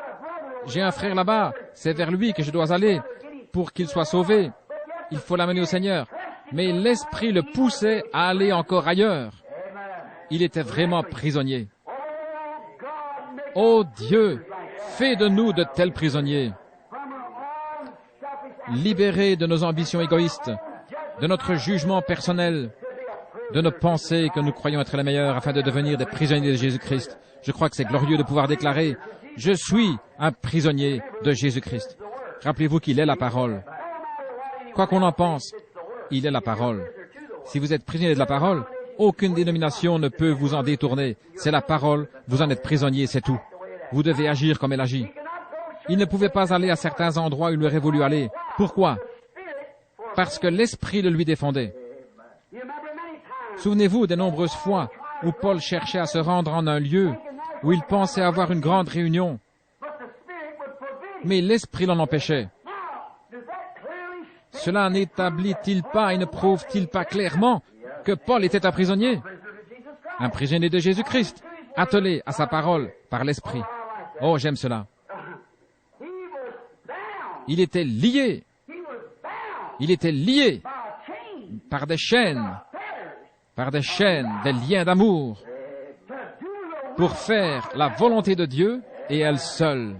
j'ai un frère là-bas, c'est vers lui que je dois aller pour qu'il soit sauvé. il faut l'amener au Seigneur. Mais l'Esprit le poussait à aller encore ailleurs. Il était vraiment prisonnier. Oh Dieu, fais de nous de tels prisonniers. Libérés de nos ambitions égoïstes, de notre jugement personnel, de nos pensées que nous croyons être les meilleures afin de devenir des prisonniers de Jésus-Christ. Je crois que c'est glorieux de pouvoir déclarer « Je suis un prisonnier de Jésus-Christ ». Rappelez-vous qu'il est la parole. Quoi qu'on en pense, il est la parole. Si vous êtes prisonnier de la parole, aucune dénomination ne peut vous en détourner. C'est la parole, vous en êtes prisonnier, c'est tout. Vous devez agir comme elle agit. Il ne pouvait pas aller à certains endroits où il aurait voulu aller. Pourquoi? Parce que l'Esprit le lui défendait. Souvenez-vous des nombreuses fois où Paul cherchait à se rendre en un lieu où il pensait avoir une grande réunion, mais l'Esprit l'en empêchait. Cela n'établit-il pas et ne prouve-t-il pas clairement que Paul était un prisonnier de Jésus-Christ, attelé à sa parole par l'Esprit? Oh, j'aime cela. Il était lié. Il était lié par des chaînes, des liens d'amour, pour faire la volonté de Dieu et elle seule.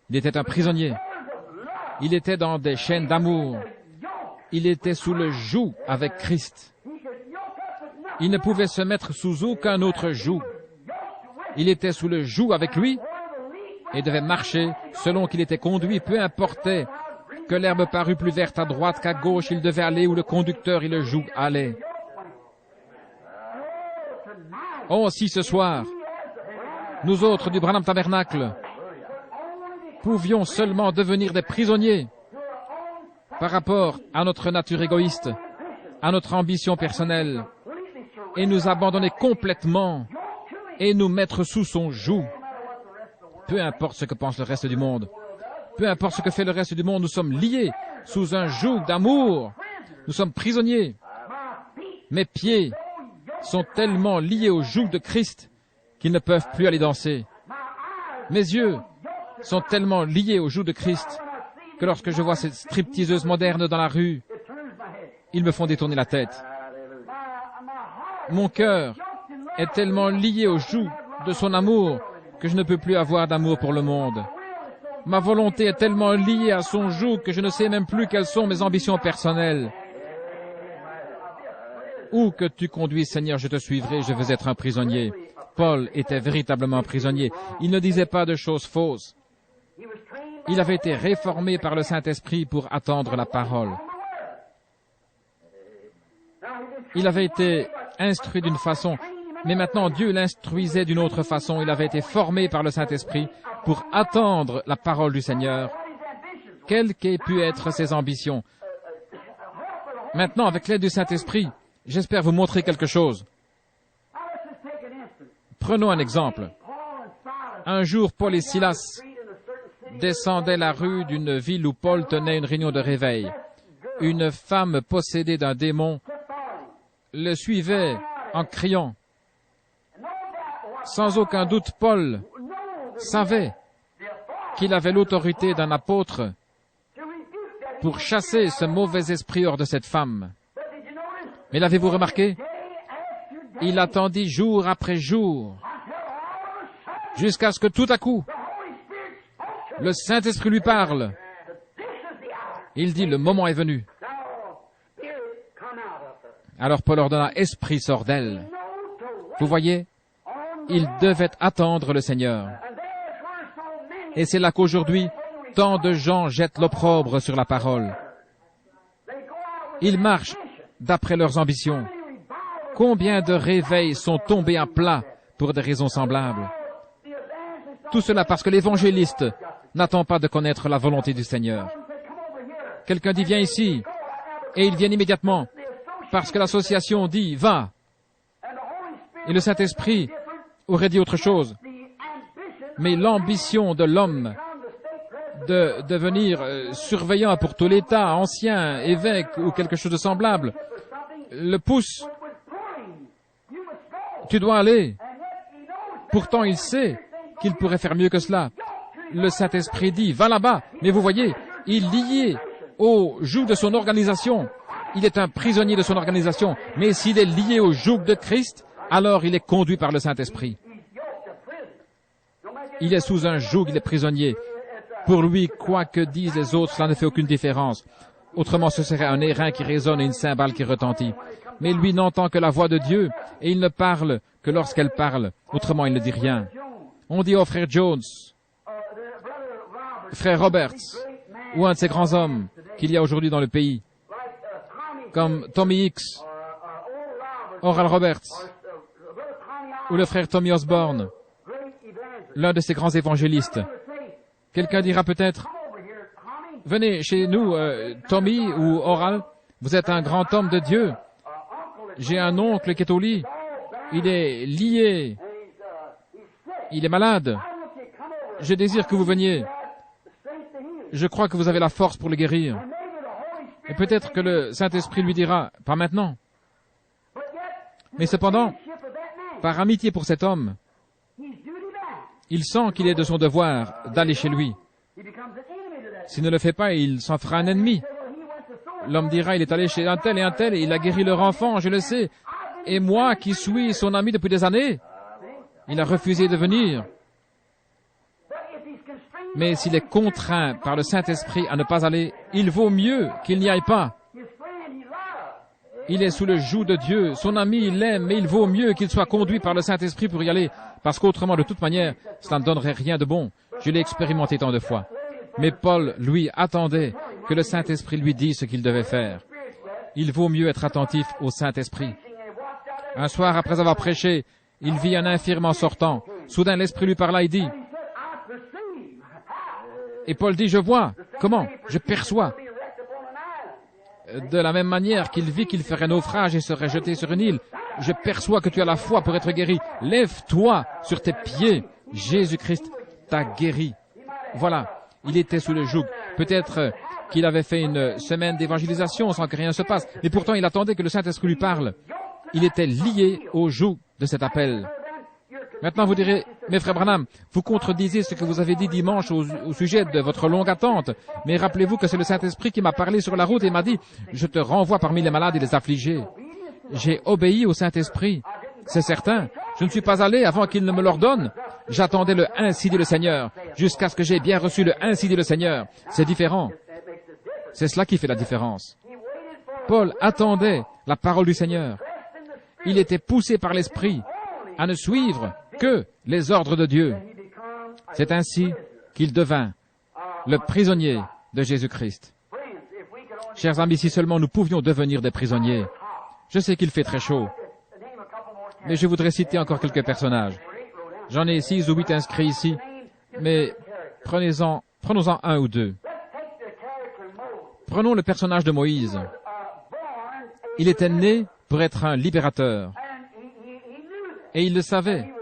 Il était un prisonnier. Il était dans des chaînes d'amour. Il était sous le joug avec Christ. Il ne pouvait se mettre sous aucun autre joug. Il était sous le joug avec lui et devait marcher selon qu'il était conduit, peu importait que l'herbe parût plus verte à droite qu'à gauche, il devait aller où le conducteur et le joug allaient. Oh, si ce soir, nous autres du Branham Tabernacle pouvions seulement devenir des prisonniers par rapport à notre nature égoïste, à notre ambition personnelle, et nous abandonner complètement et nous mettre sous son joug. Peu importe ce que pense le reste du monde, peu importe ce que fait le reste du monde, nous sommes liés sous un joug d'amour. Nous sommes prisonniers. Mes pieds sont tellement liés au joug de Christ qu'ils ne peuvent plus aller danser. Mes yeux sont tellement liés au joug de Christ que lorsque je vois ces stripteaseuses modernes dans la rue, ils me font détourner la tête. Mon cœur est tellement lié au joug de son amour que je ne peux plus avoir d'amour pour le monde. Ma volonté est tellement liée à son joug que je ne sais même plus quelles sont mes ambitions personnelles. Où que tu conduises, Seigneur, je te suivrai, je veux être un prisonnier. Paul était véritablement un prisonnier. Il ne disait pas de choses fausses. Il avait été réformé par le Saint-Esprit pour attendre la parole. Il avait été instruit d'une façon, mais maintenant Dieu l'instruisait d'une autre façon. Il avait été formé par le Saint-Esprit pour attendre la parole du Seigneur. Quelles qu'aient pu être ses ambitions. Maintenant, avec l'aide du Saint-Esprit, j'espère vous montrer quelque chose. Prenons un exemple. Un jour, Paul et Silas descendaient la rue d'une ville où Paul tenait une réunion de réveil. Une femme possédée d'un démon le suivait en criant. Sans aucun doute, Paul savait qu'il avait l'autorité d'un apôtre pour chasser ce mauvais esprit hors de cette femme. Mais l'avez-vous remarqué? Il attendit jour après jour, jusqu'à ce que tout à coup, le Saint-Esprit lui parle. Il dit, le moment est venu. Alors Paul ordonna, Esprit, sort d'elle. Vous voyez, il devait attendre le Seigneur. Et c'est là qu'aujourd'hui, tant de gens jettent l'opprobre sur la parole. Ils marchent d'après leurs ambitions. Combien de réveils sont tombés à plat pour des raisons semblables? Tout cela parce que l'évangéliste n'attend pas de connaître la volonté du Seigneur. Quelqu'un dit, viens ici, et ils viennent immédiatement, parce que l'association dit, va. Et le Saint-Esprit aurait dit autre chose. Mais l'ambition de l'homme de devenir surveillant pour tout l'État, ancien, évêque ou quelque chose de semblable, le pousse. Tu dois aller. Pourtant, il sait qu'il pourrait faire mieux que cela. Le Saint-Esprit dit, va là-bas. Mais vous voyez, il liait au joug de son organisation. Il est un prisonnier de son organisation. Mais s'il est lié au joug de Christ, alors il est conduit par le Saint-Esprit. Il est sous un joug, il est prisonnier. Pour lui, quoi que disent les autres, cela ne fait aucune différence. Autrement, ce serait un airain qui résonne et une cymbale qui retentit. Mais lui n'entend que la voix de Dieu, et il ne parle que lorsqu'elle parle. Autrement, il ne dit rien. On dit au frère Jones, frère Roberts, ou un de ces grands hommes qu'il y a aujourd'hui dans le pays, comme Tommy Hicks, Oral Roberts, ou le frère Tommy Osborne, l'un de ces grands évangélistes. Quelqu'un dira peut-être, venez chez nous, Tommy ou Oral, vous êtes un grand homme de Dieu. J'ai un oncle qui est au lit. Il est lié. Il est malade. Je désire que vous veniez. Je crois que vous avez la force pour le guérir. Et peut-être que le Saint-Esprit lui dira, pas maintenant. Mais cependant, par amitié pour cet homme, il sent qu'il est de son devoir d'aller chez lui. S'il ne le fait pas, il s'en fera un ennemi. L'homme dira, il est allé chez un tel, et il a guéri leur enfant, je le sais. Et moi, qui suis son ami depuis des années, il a refusé de venir. Mais s'il est contraint par le Saint-Esprit à ne pas aller, il vaut mieux qu'il n'y aille pas. Il est sous le joug de Dieu. Son ami, il l'aime, mais il vaut mieux qu'il soit conduit par le Saint-Esprit pour y aller, parce qu'autrement, de toute manière, cela ne donnerait rien de bon. Je l'ai expérimenté tant de fois. Mais Paul, lui, attendait que le Saint-Esprit lui dise ce qu'il devait faire. Il vaut mieux être attentif au Saint-Esprit. Un soir, après avoir prêché, il vit un infirme en sortant. Soudain, l'Esprit lui parla et dit, et Paul dit, je vois. Comment? Je perçois. De la même manière qu'il vit qu'il ferait naufrage et serait jeté sur une île, je perçois que tu as la foi pour être guéri. Lève-toi sur tes pieds. Jésus-Christ t'a guéri. Voilà, il était sous le joug. Peut-être qu'il avait fait une semaine d'évangélisation sans que rien se passe, mais pourtant il attendait que le Saint-Esprit lui parle. Il était lié au joug de cet appel. Maintenant, vous direz, mais frère Branham, vous contredisez ce que vous avez dit dimanche au sujet de votre longue attente. Mais rappelez-vous que c'est le Saint-Esprit qui m'a parlé sur la route et m'a dit, je te renvoie parmi les malades et les affligés. J'ai obéi au Saint-Esprit. C'est certain. Je ne suis pas allé avant qu'il ne me l'ordonne. J'attendais le ainsi dit le Seigneur, jusqu'à ce que j'ai bien reçu le ainsi dit le Seigneur. C'est différent. C'est cela qui fait la différence. Paul attendait la parole du Seigneur. Il était poussé par l'Esprit à ne suivre que les ordres de Dieu. C'est ainsi qu'il devint le prisonnier de Jésus-Christ. Chers amis, si seulement nous pouvions devenir des prisonniers. Je sais qu'il fait très chaud, mais je voudrais citer encore quelques personnages. J'en ai 6 ou 8 inscrits ici, mais prenons-en un ou deux. Prenons le personnage de Moïse. Il était né pour être un libérateur. Et il le savait.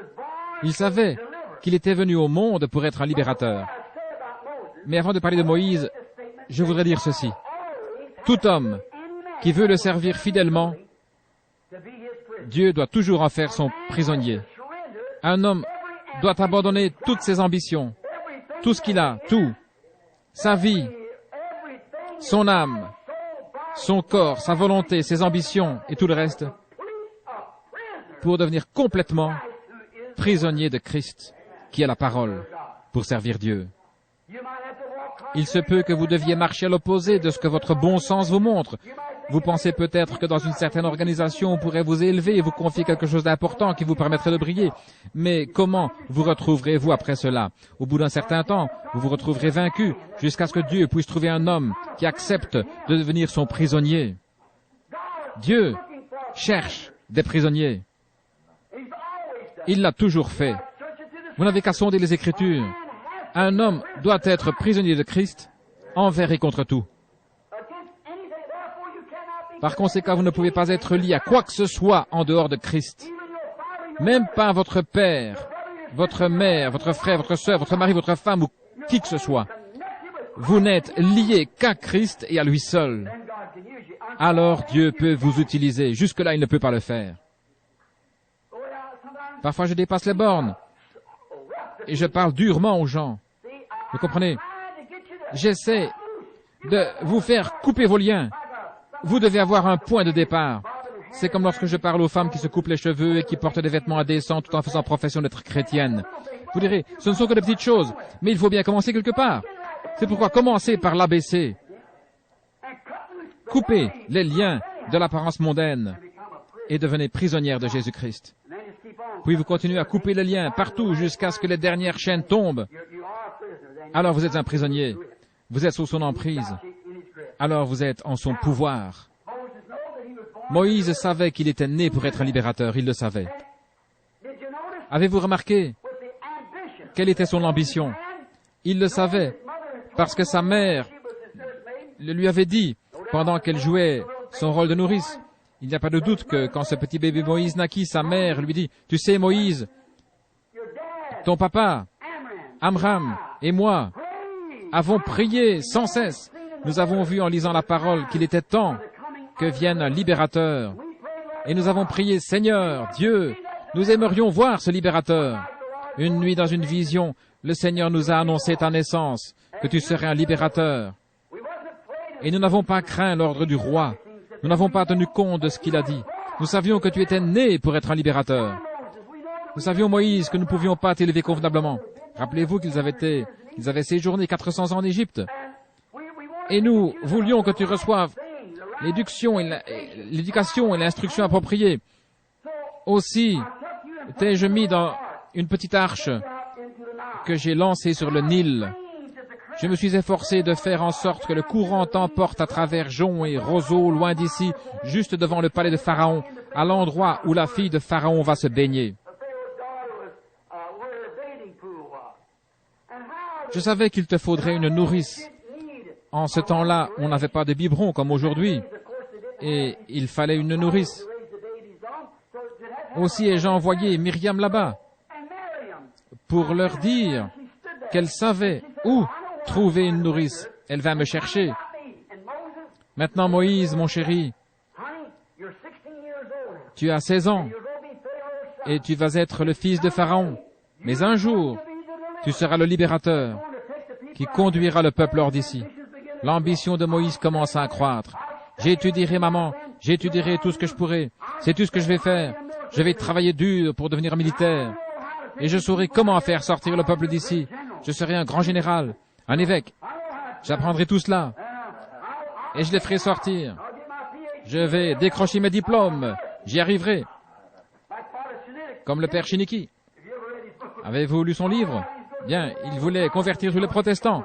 Il savait qu'il était venu au monde pour être un libérateur. Mais avant de parler de Moïse, je voudrais dire ceci. Tout homme qui veut le servir fidèlement, Dieu doit toujours en faire son prisonnier. Un homme doit abandonner toutes ses ambitions, tout ce qu'il a, tout, sa vie, son âme, son corps, sa volonté, ses ambitions et tout le reste, pour devenir complètement prisonnier de Christ, qui a la parole, pour servir Dieu. Il se peut que vous deviez marcher à l'opposé de ce que votre bon sens vous montre. Vous pensez peut-être que dans une certaine organisation, on pourrait vous élever et vous confier quelque chose d'important qui vous permettrait de briller. Mais comment vous retrouverez-vous après cela? Au bout d'un certain temps, vous vous retrouverez vaincu jusqu'à ce que Dieu puisse trouver un homme qui accepte de devenir son prisonnier. Dieu cherche des prisonniers. Il l'a toujours fait. Vous n'avez qu'à sonder les Écritures. Un homme doit être prisonnier de Christ envers et contre tout. Par conséquent, vous ne pouvez pas être lié à quoi que ce soit en dehors de Christ. Même pas votre père, votre mère, votre frère, votre sœur, votre mari, votre femme ou qui que ce soit. Vous n'êtes lié qu'à Christ et à lui seul. Alors Dieu peut vous utiliser. Jusque-là, il ne peut pas le faire. Parfois, je dépasse les bornes et je parle durement aux gens. Vous comprenez? J'essaie de vous faire couper vos liens. Vous devez avoir un point de départ. C'est comme lorsque je parle aux femmes qui se coupent les cheveux et qui portent des vêtements indécents tout en faisant profession d'être chrétiennes. Vous direz, ce ne sont que de petites choses, mais il faut bien commencer quelque part. C'est pourquoi commencez par l'ABC. Coupez les liens de l'apparence mondaine et devenez prisonnière de Jésus-Christ. Puis vous continuez à couper les liens partout jusqu'à ce que les dernières chaînes tombent. Alors vous êtes un prisonnier. Vous êtes sous son emprise. Alors vous êtes en son pouvoir. Moïse savait qu'il était né pour être un libérateur. Il le savait. Avez-vous remarqué quelle était son ambition? Il le savait parce que sa mère le lui avait dit pendant qu'elle jouait son rôle de nourrice. Il n'y a pas de doute que quand ce petit bébé Moïse naquit, sa mère lui dit, « Tu sais, Moïse, ton papa, Amram et moi avons prié sans cesse. Nous avons vu en lisant la parole qu'il était temps que vienne un libérateur. Et nous avons prié, Seigneur, Dieu, nous aimerions voir ce libérateur. Une nuit dans une vision, le Seigneur nous a annoncé ta naissance, que tu serais un libérateur. Et nous n'avons pas craint l'ordre du roi. Nous n'avons pas tenu compte de ce qu'il a dit. Nous savions que tu étais né pour être un libérateur. Nous savions, Moïse, que nous ne pouvions pas t'élever convenablement. Rappelez-vous qu'ils avaient séjourné 400 ans en Égypte. Et nous voulions que tu reçoives l'éducation et l'instruction appropriée. Aussi, t'ai-je mis dans une petite arche que j'ai lancée sur le Nil. Je me suis efforcé de faire en sorte que le courant t'emporte à travers joncs et roseaux, loin d'ici, juste devant le palais de Pharaon, à l'endroit où la fille de Pharaon va se baigner. Je savais qu'il te faudrait une nourrice. En ce temps-là, on n'avait pas de biberon comme aujourd'hui, et il fallait une nourrice. Aussi ai-je envoyé Myriam là-bas pour leur dire qu'elle savait où trouver une nourrice. Elle va me chercher. Maintenant, Moïse, mon chéri, tu as 16 ans et tu vas être le fils de Pharaon. Mais un jour, tu seras le libérateur qui conduira le peuple hors d'ici. L'ambition de Moïse commence à accroître. J'étudierai, maman, j'étudierai tout ce que je pourrai. C'est tout ce que je vais faire. Je vais travailler dur pour devenir militaire. Et je saurai comment faire sortir le peuple d'ici. Je serai un grand général, un évêque. J'apprendrai tout cela. Et je les ferai sortir. Je vais décrocher mes diplômes. J'y arriverai. Comme le père Chiniki. Avez-vous lu son livre? Bien, il voulait convertir tous les protestants.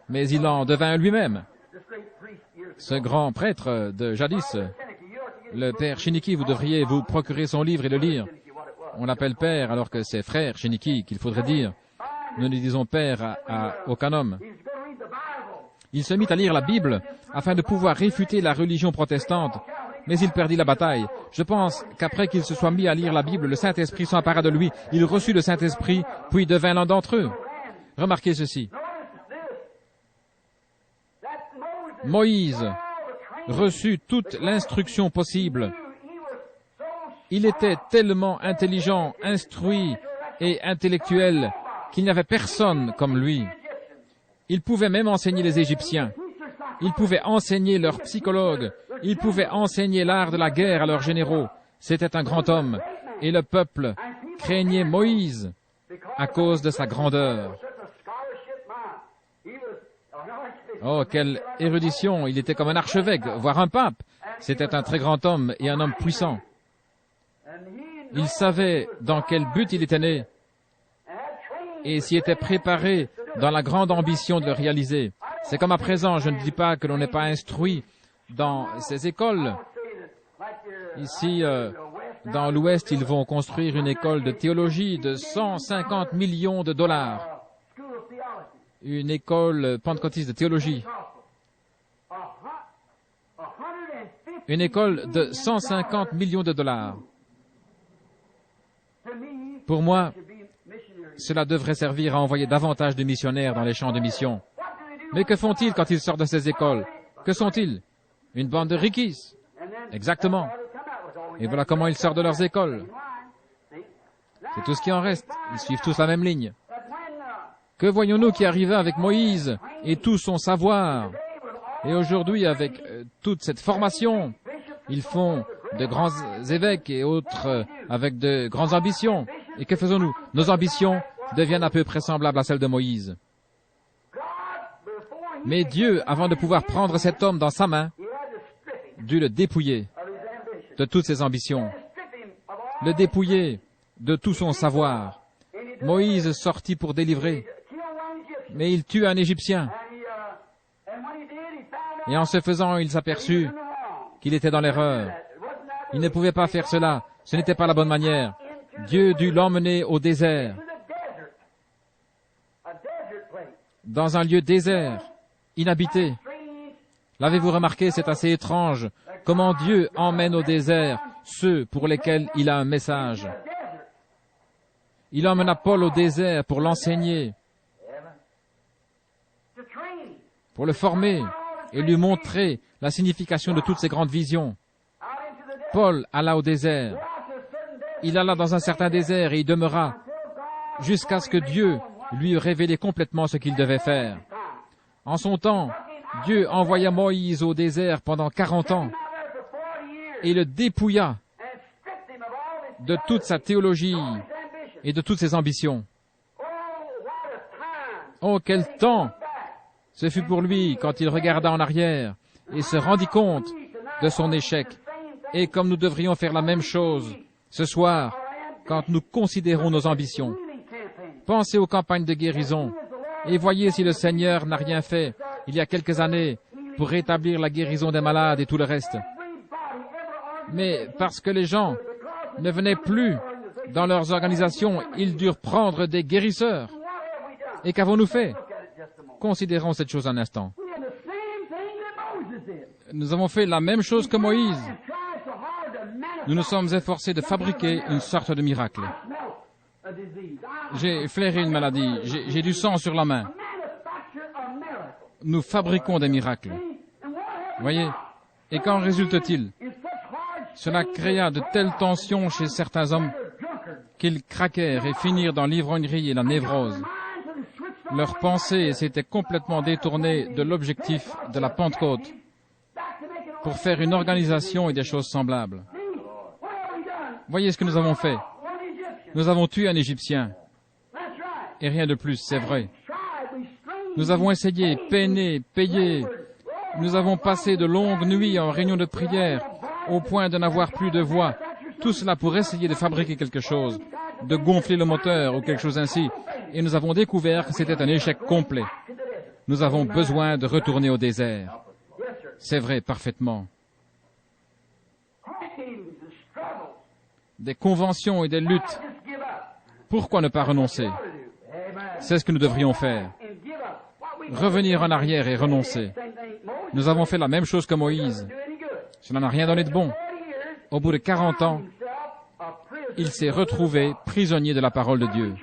Mais il en devint lui-même. Ce grand prêtre de jadis, le père Chiniki, vous devriez vous procurer son livre et le lire. On l'appelle père alors que c'est frère Chiniki qu'il faudrait dire. Nous ne disons père à aucun homme. Il se mit à lire la Bible afin de pouvoir réfuter la religion protestante, mais il perdit la bataille. Je pense qu'après qu'il se soit mis à lire la Bible, le Saint-Esprit s'empara de lui. Il reçut le Saint-Esprit, puis devint l'un d'entre eux. Remarquez ceci. Moïse reçut toute l'instruction possible. Il était tellement intelligent, instruit et intellectuel qu'il n'y avait personne comme lui. Il pouvait même enseigner les Égyptiens. Il pouvait enseigner leurs psychologues. Il pouvait enseigner l'art de la guerre à leurs généraux. C'était un grand homme. Et le peuple craignait Moïse à cause de sa grandeur. Oh, quelle érudition! Il était comme un archevêque, voire un pape. C'était un très grand homme et un homme puissant. Il savait dans quel but il était né et s'y était préparé dans la grande ambition de le réaliser. C'est comme à présent, je ne dis pas que l'on n'est pas instruit dans ces écoles. Ici, dans l'Ouest, ils vont construire une école de théologie de 150 millions de dollars. Une école pentecôtiste de théologie. Une école de 150 millions de dollars. Pour moi, cela devrait servir à envoyer davantage de missionnaires dans les champs de mission. Mais que font-ils quand ils sortent de ces écoles? Que sont-ils? Une bande de rikis. Exactement. Et voilà comment ils sortent de leurs écoles. C'est tout ce qui en reste. Ils suivent tous la même ligne. Que voyons-nous qui arriva avec Moïse et tout son savoir Et aujourd'hui, avec toute cette formation, ils font de grands évêques et autres avec de grandes ambitions. Et que faisons-nous? Nos ambitions deviennent à peu près semblables à celles de Moïse. Mais Dieu, avant de pouvoir prendre cet homme dans sa main, dut le dépouiller de toutes ses ambitions, le dépouiller de tout son savoir. Moïse sortit pour délivrer, mais il tue un Égyptien. Et en ce faisant, il s'aperçut qu'il était dans l'erreur. Il ne pouvait pas faire cela. Ce n'était pas la bonne manière. Dieu dut l'emmener au désert, dans un lieu désert, inhabité. L'avez-vous remarqué, c'est assez étrange, comment Dieu emmène au désert ceux pour lesquels il a un message. Il emmena Paul au désert pour l'enseigner, pour le former et lui montrer la signification de toutes ces grandes visions. Paul alla au désert. Il alla dans un certain désert et y demeura jusqu'à ce que Dieu lui eût révélé complètement ce qu'il devait faire. En son temps, Dieu envoya Moïse au désert pendant 40 ans et le dépouilla de toute sa théologie et de toutes ses ambitions. Oh, quel temps ce fut pour lui quand il regarda en arrière et se rendit compte de son échec. Et comme nous devrions faire la même chose ce soir, quand nous considérons nos ambitions. Pensez aux campagnes de guérison et voyez si le Seigneur n'a rien fait il y a quelques années pour rétablir la guérison des malades et tout le reste. Mais parce que les gens ne venaient plus dans leurs organisations, ils durent prendre des guérisseurs. Et qu'avons-nous fait? Considérons cette chose un instant. Nous avons fait la même chose que Moïse. Nous nous sommes efforcés de fabriquer une sorte de miracle. J'ai flairé une maladie, j'ai du sang sur la main. Nous fabriquons des miracles. Voyez? Et qu'en résulte-t-il? Cela créa de telles tensions chez certains hommes qu'ils craquèrent et finirent dans l'ivrognerie et la névrose. Leurs pensées s'étaient complètement détournées de l'objectif de la Pentecôte pour faire une organisation et des choses semblables. Voyez ce que nous avons fait. Nous avons tué un Égyptien. Et rien de plus, c'est vrai. Nous avons essayé, peiné, payé. Nous avons passé de longues nuits en réunion de prière, au point de n'avoir plus de voix. Tout cela pour essayer de fabriquer quelque chose, de gonfler le moteur ou quelque chose ainsi. Et nous avons découvert que c'était un échec complet. Nous avons besoin de retourner au désert. C'est vrai, parfaitement. Des conventions et des luttes. Pourquoi ne pas renoncer? C'est ce que nous devrions faire. Revenir en arrière et renoncer. Nous avons fait la même chose que Moïse. Cela n'a rien donné de bon. Au bout de 40 ans, il s'est retrouvé prisonnier de la parole de Dieu.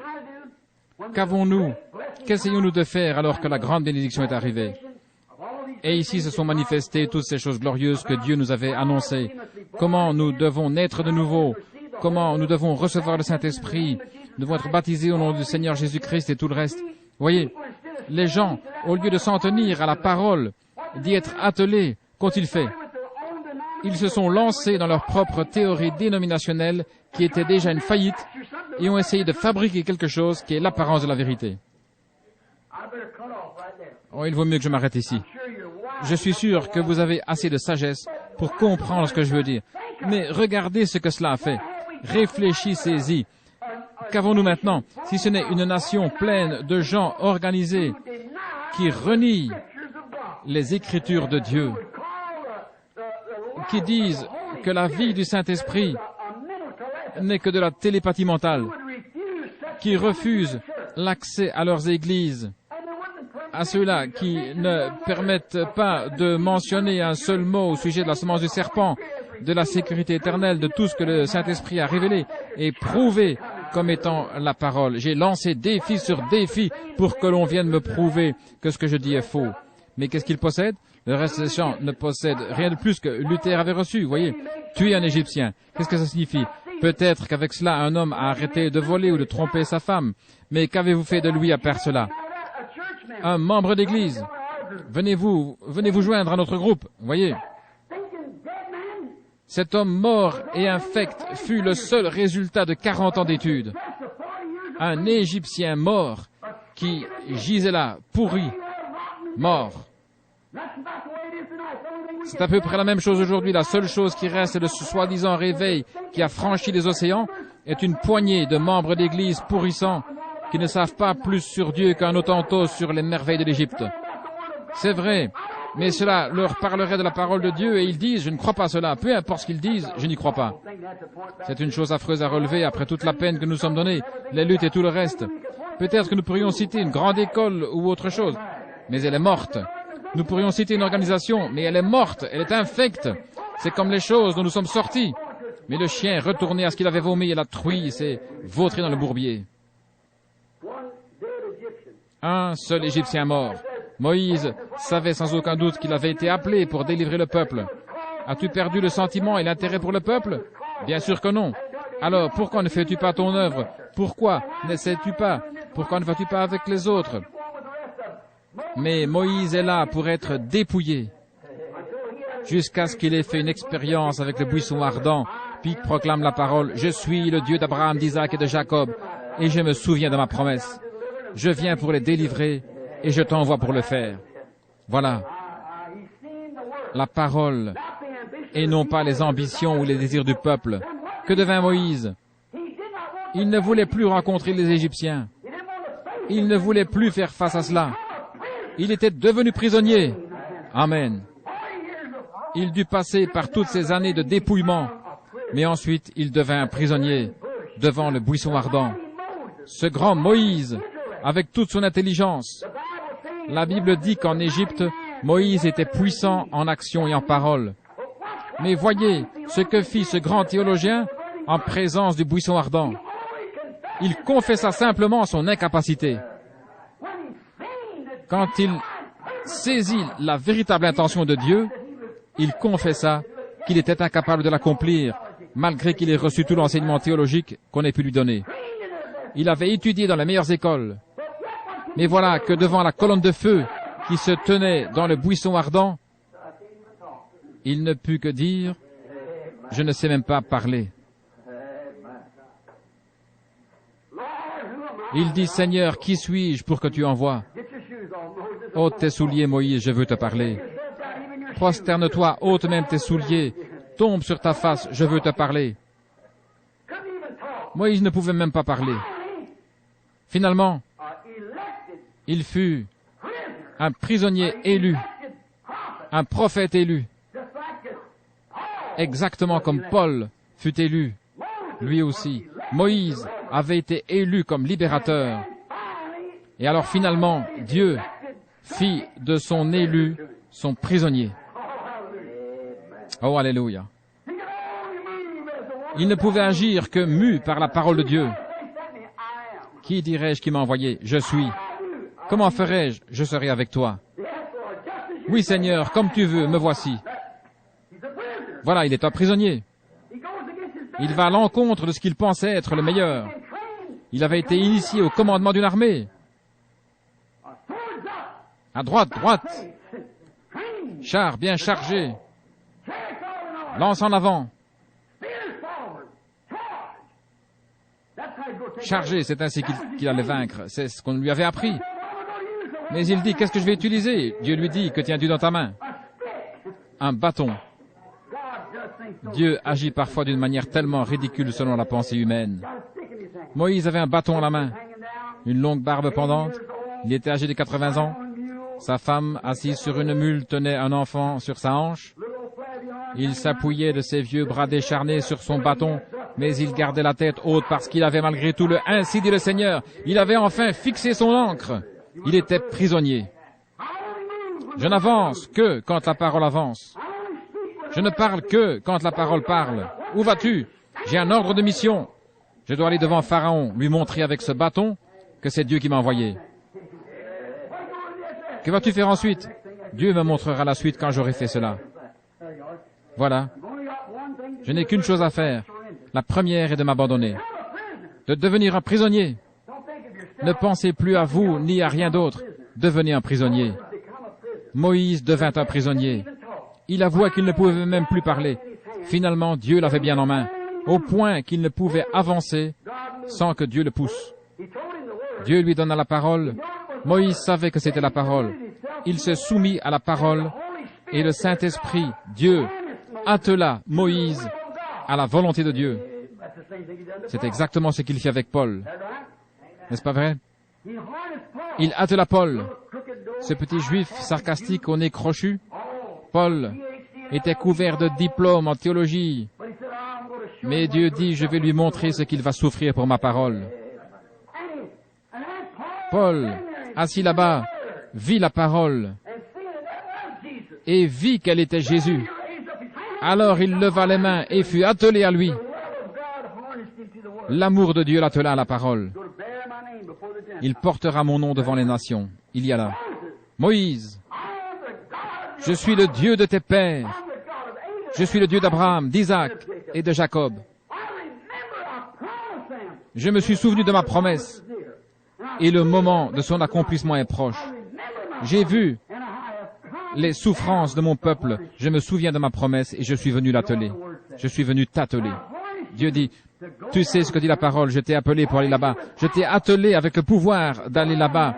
Qu'avons-nous? Qu'essayons-nous de faire alors que la grande bénédiction est arrivée? Et ici se sont manifestées toutes ces choses glorieuses que Dieu nous avait annoncées. Comment nous devons naître de nouveau? Comment nous devons recevoir le Saint-Esprit? Nous devons être baptisés au nom du Seigneur Jésus-Christ et tout le reste. Voyez, les gens, au lieu de s'en tenir à la parole, d'y être attelés, qu'ont-ils fait? Ils se sont lancés dans leur propre théorie dénominationnelle qui était déjà une faillite et ont essayé de fabriquer quelque chose qui est l'apparence de la vérité. Oh, il vaut mieux que je m'arrête ici. Je suis sûr que vous avez assez de sagesse pour comprendre ce que je veux dire. Mais regardez ce que cela a fait. Réfléchissez-y. Qu'avons-nous maintenant, si ce n'est une nation pleine de gens organisés qui renient les Écritures de Dieu, qui disent que la vie du Saint-Esprit n'est que de la télépathie mentale, qui refusent l'accès à leurs églises, à ceux-là qui ne permettent pas de mentionner un seul mot au sujet de la semence du serpent, de la sécurité éternelle, de tout ce que le Saint-Esprit a révélé et prouvé comme étant la parole. J'ai lancé défi sur défi pour que l'on vienne me prouver que ce que je dis est faux. Mais qu'est-ce qu'ils possèdent? Le reste des gens ne possède rien de plus que Luther avait reçu, voyez. Tuer un Égyptien. Qu'est-ce que ça signifie? Peut-être qu'avec cela, un homme a arrêté de voler ou de tromper sa femme. Mais qu'avez-vous fait de lui à part cela? Un membre d'église. venez vous joindre à notre groupe. Voyez, cet homme mort et infect fut le seul résultat de 40 ans d'études. Un Égyptien mort qui gisait là, pourri, mort. C'est à peu près la même chose aujourd'hui. La seule chose qui reste de ce soi-disant réveil qui a franchi les océans est une poignée de membres d'Église pourrissants qui ne savent pas plus sur Dieu qu'un Hottentot sur les merveilles de l'Égypte. C'est vrai, mais cela leur parlerait de la parole de Dieu et ils disent « Je ne crois pas cela. Peu importe ce qu'ils disent, je n'y crois pas. » C'est une chose affreuse à relever après toute la peine que nous sommes donnée, les luttes et tout le reste. Peut-être que nous pourrions citer une grande école ou autre chose, mais elle est morte. Nous pourrions citer une organisation, mais elle est morte, elle est infecte. C'est comme les choses dont nous sommes sortis. Mais le chien est retourné à ce qu'il avait vomi et la truie s'est vautrée dans le bourbier. Un seul Égyptien mort. Moïse savait sans aucun doute qu'il avait été appelé pour délivrer le peuple. As-tu perdu le sentiment et l'intérêt pour le peuple? Bien sûr que non. Alors, pourquoi ne fais-tu pas ton œuvre? Pourquoi n'essaies-tu pas? Pourquoi ne vas-tu pas avec les autres? Mais Moïse est là pour être dépouillé, jusqu'à ce qu'il ait fait une expérience avec le buisson ardent, puis proclame la parole, « Je suis le Dieu d'Abraham, d'Isaac et de Jacob, et je me souviens de ma promesse. Je viens pour les délivrer, et je t'envoie pour le faire. » Voilà la parole, et non pas les ambitions ou les désirs du peuple. Que devint Moïse? Il ne voulait plus rencontrer les Égyptiens. Il ne voulait plus faire face à cela. Il était devenu prisonnier. Amen. Il dut passer par toutes ces années de dépouillement, mais ensuite il devint prisonnier devant le buisson ardent. Ce grand Moïse, avec toute son intelligence. La Bible dit qu'en Égypte, Moïse était puissant en action et en parole. Mais voyez ce que fit ce grand théologien en présence du buisson ardent. Il confessa simplement son incapacité. Quand il saisit la véritable intention de Dieu, il confessa qu'il était incapable de l'accomplir, malgré qu'il ait reçu tout l'enseignement théologique qu'on ait pu lui donner. Il avait étudié dans les meilleures écoles. Mais voilà que devant la colonne de feu qui se tenait dans le buisson ardent, il ne put que dire « Je ne sais même pas parler ». Il dit « Seigneur, qui suis-je pour que tu envoies ?» « Ôte tes souliers, Moïse, je veux te parler. Prosterne-toi, ôte même tes souliers, tombe sur ta face, je veux te parler. » Moïse ne pouvait même pas parler. Finalement, il fut un prisonnier élu, un prophète élu, exactement comme Paul fut élu, lui aussi. Moïse avait été élu comme libérateur. Et alors finalement, Dieu fit de son élu son prisonnier. Oh, alléluia. Il ne pouvait agir que mu par la parole de Dieu. Qui dirais-je qui m'a envoyé? Je suis. Comment ferais-je? Je serai avec toi. Oui, Seigneur, comme tu veux, me voici. Voilà, il est un prisonnier. Il va à l'encontre de ce qu'il pensait être le meilleur. Il avait été initié au commandement d'une armée. À droite, droite. Char bien chargé. Lance en avant. Chargé, c'est ainsi qu'il allait vaincre. C'est ce qu'on lui avait appris. Mais il dit, qu'est-ce que je vais utiliser? Dieu lui dit, que tiens-tu dans ta main? Un bâton. Dieu agit parfois d'une manière tellement ridicule selon la pensée humaine. Moïse avait un bâton à la main, une longue barbe pendante. Il était âgé de 80 ans. Sa femme, assise sur une mule, tenait un enfant sur sa hanche. Il s'appuyait de ses vieux bras décharnés sur son bâton, mais il gardait la tête haute parce qu'il avait malgré tout le « Ainsi dit le Seigneur ». Il avait enfin fixé son ancre. Il était prisonnier. Je n'avance que quand la parole avance. Je ne parle que quand la parole parle. Où vas-tu? J'ai un ordre de mission. Je dois aller devant Pharaon, lui montrer avec ce bâton que c'est Dieu qui m'a envoyé. Que vas-tu faire ensuite? Dieu me montrera la suite quand j'aurai fait cela. Voilà. Je n'ai qu'une chose à faire. La première est de m'abandonner. De devenir un prisonnier. Ne pensez plus à vous ni à rien d'autre. Devenez un prisonnier. Moïse devint un prisonnier. Il avoua qu'il ne pouvait même plus parler. Finalement, Dieu l'avait bien en main, au point qu'il ne pouvait avancer sans que Dieu le pousse. Dieu lui donna la parole. Moïse savait que c'était la parole. Il se soumit à la parole et le Saint-Esprit, Dieu, attela Moïse à la volonté de Dieu. C'est exactement ce qu'il fit avec Paul. N'est-ce pas vrai? Il attela Paul, ce petit juif sarcastique au nez crochu. Paul était couvert de diplômes en théologie. Mais Dieu dit, je vais lui montrer ce qu'il va souffrir pour ma parole. Paul, assis là-bas, vit la parole et vit qu'elle était Jésus. Alors il leva les mains et fut attelé à lui. L'amour de Dieu l'attela à la parole. Il portera mon nom devant les nations. Il y a là. Moïse, je suis le Dieu de tes pères. Je suis le Dieu d'Abraham, d'Isaac et de Jacob. Je me suis souvenu de ma promesse et le moment de son accomplissement est proche. J'ai vu les souffrances de mon peuple. Je me souviens de ma promesse et je suis venu l'atteler. Je suis venu t'atteler. Dieu dit, tu sais ce que dit la parole, je t'ai appelé pour aller là-bas. Je t'ai attelé avec le pouvoir d'aller là-bas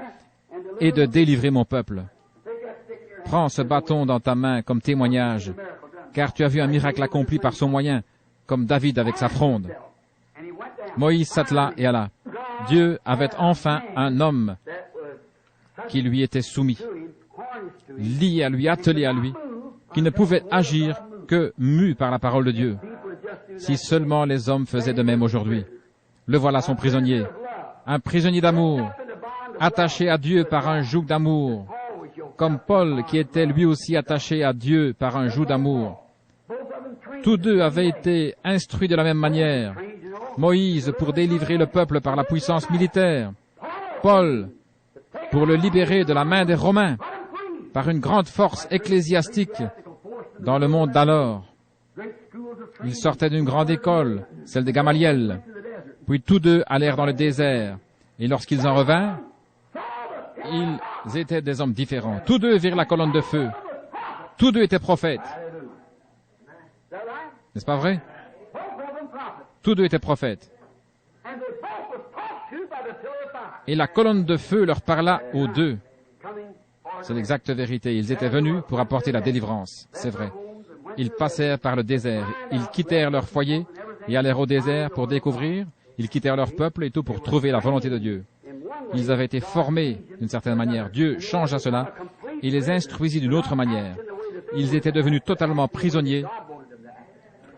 et de délivrer mon peuple. Prends ce bâton dans ta main comme témoignage, car tu as vu un miracle accompli par son moyen, comme David avec sa fronde. Moïse s'attela et alla. Dieu avait enfin un homme qui lui était soumis, lié à lui, attelé à lui, qui ne pouvait agir que mu par la parole de Dieu. Si seulement les hommes faisaient de même aujourd'hui. Le voilà son prisonnier, un prisonnier d'amour, attaché à Dieu par un joug d'amour, comme Paul qui était lui aussi attaché à Dieu par un joug d'amour. Tous deux avaient été instruits de la même manière. Moïse pour délivrer le peuple par la puissance militaire. Paul pour le libérer de la main des Romains par une grande force ecclésiastique dans le monde d'alors. Ils sortaient d'une grande école, celle de Gamaliel. Puis tous deux allèrent dans le désert. Et lorsqu'ils en revinrent, ils étaient des hommes différents. Tous deux virent la colonne de feu. Tous deux étaient prophètes. N'est-ce pas vrai? Tous deux étaient prophètes. Et la colonne de feu leur parla aux deux. C'est l'exacte vérité. Ils étaient venus pour apporter la délivrance. C'est vrai. Ils passèrent par le désert. Ils quittèrent leur foyer et allèrent au désert pour découvrir. Ils quittèrent leur peuple et tout pour trouver la volonté de Dieu. Ils avaient été formés d'une certaine manière. Dieu changea cela et les instruisit d'une autre manière. Ils étaient devenus totalement prisonniers,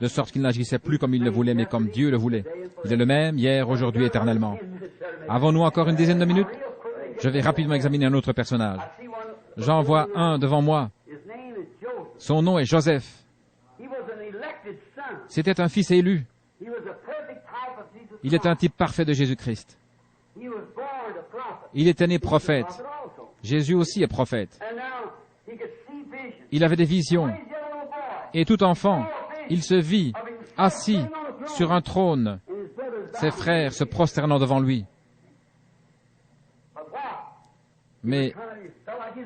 de sorte qu'ils n'agissaient plus comme ils le voulaient, mais comme Dieu le voulait. Il est le même, hier, aujourd'hui, éternellement. Avons-nous encore une dizaine de minutes? Je vais rapidement examiner un autre personnage. J'en vois un devant moi. Son nom est Joseph. C'était un fils élu. Il est un type parfait de Jésus-Christ. Il était né prophète. Jésus aussi est prophète. Il avait des visions. Et tout enfant, il se vit assis sur un trône, ses frères se prosternant devant lui. Mais,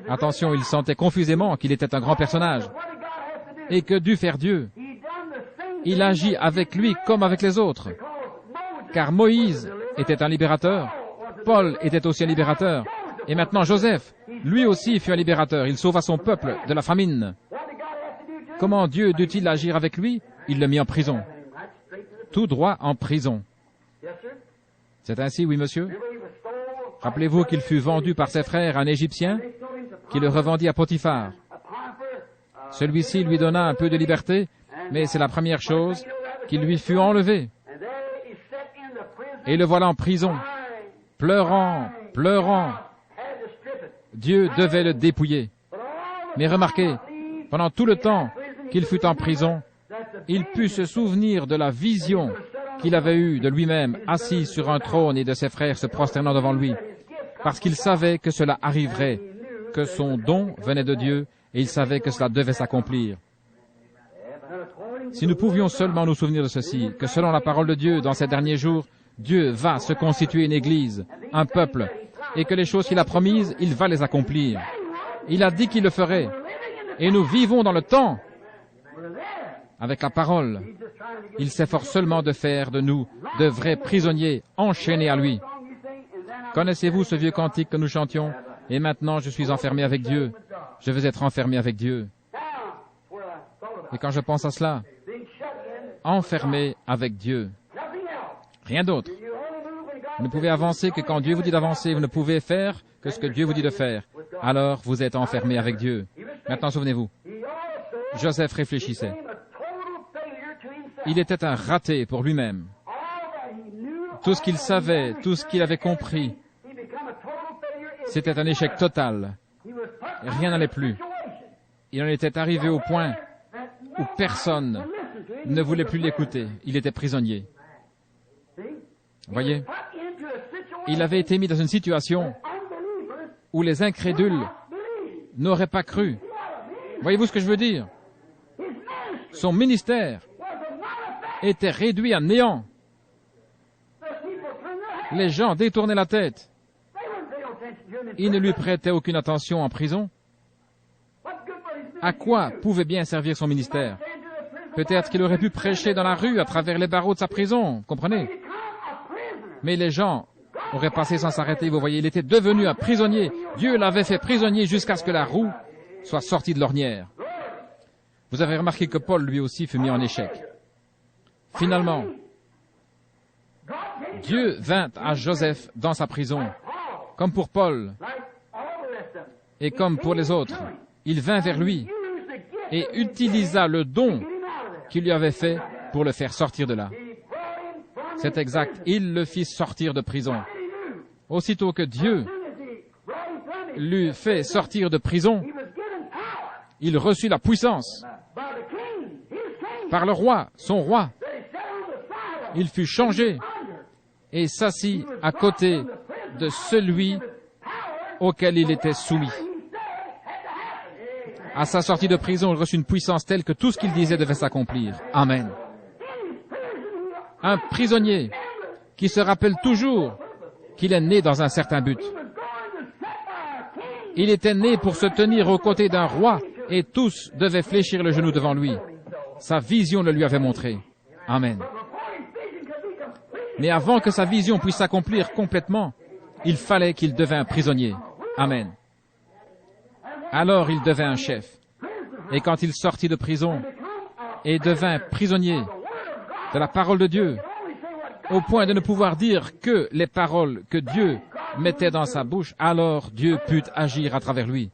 attention, il sentait confusément qu'il était un grand personnage. Et que dut faire Dieu? Il agit avec lui comme avec les autres. Car Moïse était un libérateur, Paul était aussi un libérateur, et maintenant Joseph, lui aussi fut un libérateur. Il sauva son peuple de la famine. Comment Dieu dut-il agir avec lui? Il le mit en prison. Tout droit en prison. C'est ainsi, oui, monsieur? Rappelez-vous qu'il fut vendu par ses frères à un Égyptien qui le revendit à Potiphar. Celui-ci lui donna un peu de liberté, mais c'est la première chose qui lui fut enlevée. Et le voilà en prison, pleurant, pleurant. Dieu devait le dépouiller. Mais remarquez, pendant tout le temps qu'il fut en prison, il put se souvenir de la vision qu'il avait eue de lui-même, assis sur un trône et de ses frères se prosternant devant lui, parce qu'il savait que cela arriverait, que son don venait de Dieu, et il savait que cela devait s'accomplir. Si nous pouvions seulement nous souvenir de ceci, que selon la parole de Dieu, dans ces derniers jours, Dieu va se constituer une église, un peuple, et que les choses qu'il a promises, il va les accomplir. Il a dit qu'il le ferait. Et nous vivons dans le temps avec la parole. Il s'efforce seulement de faire de nous de vrais prisonniers enchaînés à lui. Connaissez-vous ce vieux cantique que nous chantions? Et maintenant je suis enfermé avec Dieu. Je veux être enfermé avec Dieu. Et quand je pense à cela, enfermé avec Dieu, rien d'autre. Vous ne pouvez avancer que quand Dieu vous dit d'avancer. Vous ne pouvez faire que ce que Dieu vous dit de faire. Alors vous êtes enfermé avec Dieu. Maintenant souvenez-vous, Joseph réfléchissait. Il était un raté pour lui-même. Tout ce qu'il savait, tout ce qu'il avait compris, c'était un échec total. Rien n'allait plus. Il en était arrivé au point où personne ne voulait plus l'écouter. Il était prisonnier. Voyez, il avait été mis dans une situation où les incrédules n'auraient pas cru. Voyez-vous ce que je veux dire? Son ministère était réduit à néant. Les gens détournaient la tête. Ils ne lui prêtaient aucune attention en prison. À quoi pouvait bien servir son ministère? Peut-être qu'il aurait pu prêcher dans la rue à travers les barreaux de sa prison, comprenez? Mais les gens auraient passé sans s'arrêter, vous voyez, il était devenu un prisonnier. Dieu l'avait fait prisonnier jusqu'à ce que la roue soit sortie de l'ornière. Vous avez remarqué que Paul, lui aussi, fut mis en échec. Finalement, Dieu vint à Joseph dans sa prison, comme pour Paul et comme pour les autres. Il vint vers lui et utilisa le don qu'il lui avait fait pour le faire sortir de là. C'est exact, il le fit sortir de prison. Aussitôt que Dieu l'eut fait sortir de prison, il reçut la puissance par le roi, son roi. Il fut changé et s'assit à côté de celui auquel il était soumis. À sa sortie de prison, il reçut une puissance telle que tout ce qu'il disait devait s'accomplir. Amen. Un prisonnier qui se rappelle toujours qu'il est né dans un certain but. Il était né pour se tenir aux côtés d'un roi et tous devaient fléchir le genou devant lui. Sa vision le lui avait montré. Amen. Mais avant que sa vision puisse s'accomplir complètement, il fallait qu'il devint prisonnier. Amen. Alors il devint un chef. Et quand il sortit de prison et devint prisonnier de la parole de Dieu, au point de ne pouvoir dire que les paroles que Dieu mettait dans sa bouche, alors Dieu put agir à travers lui.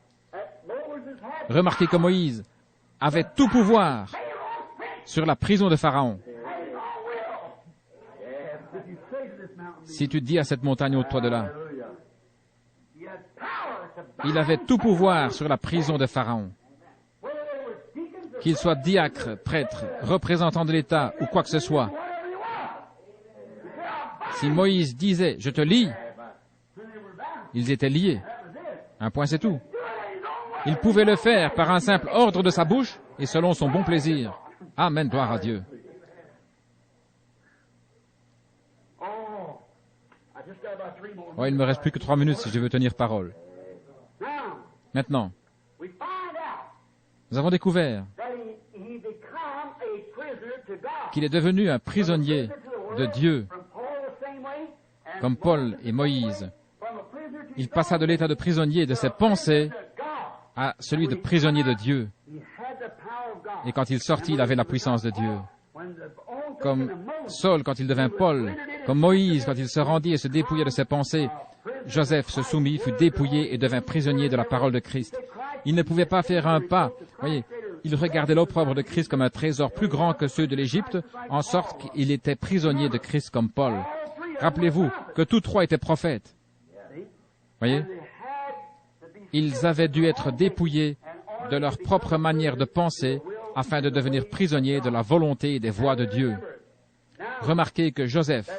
Remarquez que Moïse avait tout pouvoir sur la prison de Pharaon. Si tu dis à cette montagne, ôte-toi de là. Il avait tout pouvoir sur la prison de Pharaon. Qu'il soit diacre, prêtre, représentant de l'État ou quoi que ce soit. Si Moïse disait « Je te lie », ils étaient liés. Un point, c'est tout. Il pouvait le faire par un simple ordre de sa bouche et selon son bon plaisir. Amen, gloire à Dieu. Oh, il ne me reste plus que 3 minutes si je veux tenir parole. Maintenant, nous avons découvert qu'il est devenu un prisonnier de Dieu, comme Paul et Moïse. Il passa de l'état de prisonnier de ses pensées à celui de prisonnier de Dieu. Et quand il sortit, il avait la puissance de Dieu. Comme Saul quand il devint Paul, comme Moïse quand il se rendit et se dépouilla de ses pensées, Joseph se soumit, fut dépouillé et devint prisonnier de la parole de Christ. Il ne pouvait pas faire un pas. Voyez, il regardait l'opprobre de Christ comme un trésor plus grand que ceux de l'Égypte, en sorte qu'il était prisonnier de Christ comme Paul. Rappelez-vous que tous trois étaient prophètes. Voyez, ils avaient dû être dépouillés de leur propre manière de penser afin de devenir prisonniers de la volonté et des voies de Dieu. Remarquez que Joseph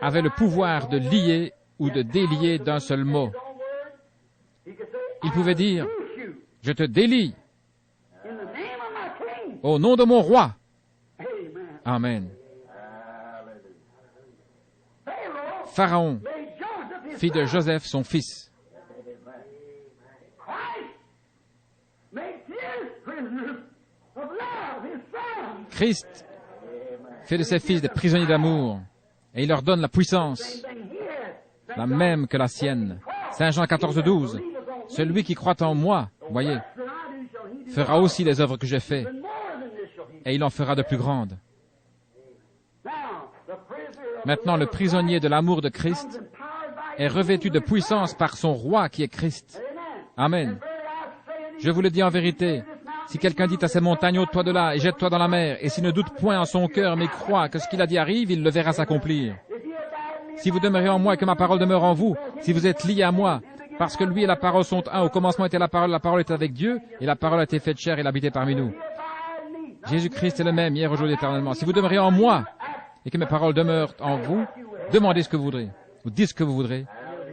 avait le pouvoir de lier ou de délier d'un seul mot. Il pouvait dire « Je te délie au nom de mon roi. » Amen. Pharaon fit de Joseph son fils. Christ fait de ses fils des prisonniers d'amour et il leur donne la puissance, la même que la sienne. Saint Jean 14,12. Celui qui croit en moi, voyez, fera aussi les œuvres que j'ai faites et il en fera de plus grandes. Maintenant, le prisonnier de l'amour de Christ est revêtu de puissance par son roi qui est Christ. Amen. Je vous le dis en vérité, si quelqu'un dit à ces montagnes, ôte-toi de là et jette-toi dans la mer, et s'il ne doute point en son cœur, mais croit que ce qu'il a dit arrive, il le verra s'accomplir. Si vous demeurez en moi et que ma parole demeure en vous, si vous êtes liés à moi, parce que lui et la parole sont un, au commencement était la parole était avec Dieu, et la parole a été faite chair et l'habitait parmi nous. Jésus-Christ est le même, hier, aujourd'hui, éternellement. Si vous demeurez en moi, et que mes paroles demeurent en vous, demandez ce que vous voudrez, ou dites ce que vous voudrez,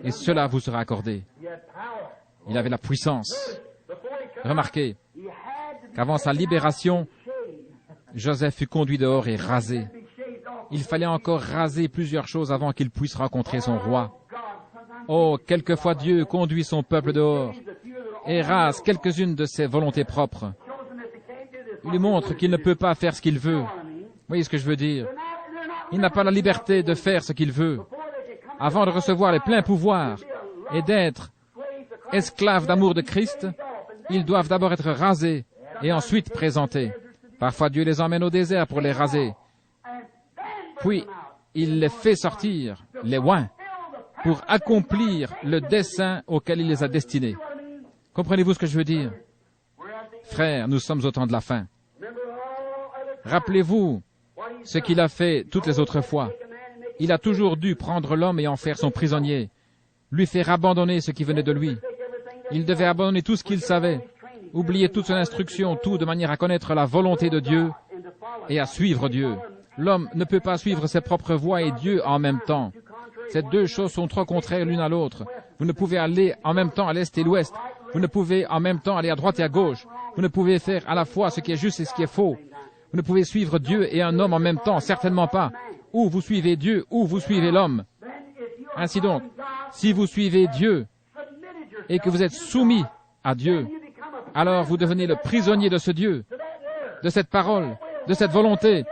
et cela vous sera accordé. Il avait la puissance. Remarquez qu'avant sa libération, Joseph fut conduit dehors et rasé. Il fallait encore raser plusieurs choses avant qu'il puisse rencontrer son roi. Oh, quelquefois Dieu conduit son peuple dehors et rase quelques-unes de ses volontés propres. Il lui montre qu'il ne peut pas faire ce qu'il veut. Vous voyez ce que je veux dire? Il n'a pas la liberté de faire ce qu'il veut. Avant de recevoir les pleins pouvoirs et d'être esclaves d'amour de Christ, ils doivent d'abord être rasés et ensuite présentés. Parfois Dieu les emmène au désert pour les raser. Puis, il les fait sortir, les oints, pour accomplir le dessein auquel il les a destinés. Comprenez-vous ce que je veux dire? Frères, nous sommes au temps de la fin. Rappelez-vous ce qu'il a fait toutes les autres fois. Il a toujours dû prendre l'homme et en faire son prisonnier, lui faire abandonner ce qui venait de lui. Il devait abandonner tout ce qu'il savait, oublier toute son instruction, tout de manière à connaître la volonté de Dieu et à suivre Dieu. L'homme ne peut pas suivre ses propres voies et Dieu en même temps. Ces deux choses sont trop contraires l'une à l'autre. Vous ne pouvez aller en même temps à l'est et l'ouest. Vous ne pouvez en même temps aller à droite et à gauche. Vous ne pouvez faire à la fois ce qui est juste et ce qui est faux. Vous ne pouvez suivre Dieu et un homme en même temps, certainement pas. Ou vous suivez Dieu, ou vous suivez l'homme. Ainsi donc, si vous suivez Dieu et que vous êtes soumis à Dieu, alors vous devenez le prisonnier de ce Dieu, de cette parole, de cette volonté.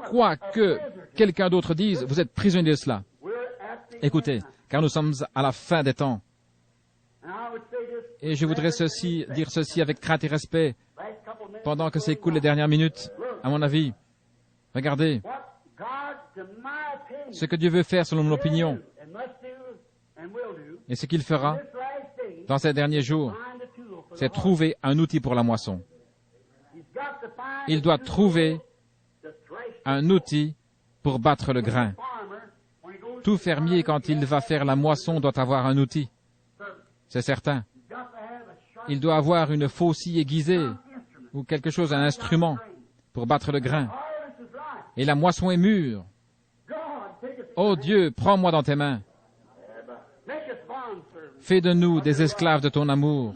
Quoi que quelqu'un d'autre dise, vous êtes prisonnier de cela. Écoutez, car nous sommes à la fin des temps. Et je voudrais dire ceci avec crainte et respect pendant que s'écoulent les dernières minutes, à mon avis. Regardez, ce que Dieu veut faire selon mon opinion, et ce qu'il fera dans ces derniers jours, c'est trouver un outil pour la moisson. Il doit trouver un outil pour battre le grain. Tout fermier, quand il va faire la moisson, doit avoir un outil. C'est certain. Il doit avoir une faucille aiguisée ou quelque chose, un instrument pour battre le grain. Et la moisson est mûre. Oh Dieu, prends-moi dans tes mains. Fais de nous des esclaves de ton amour.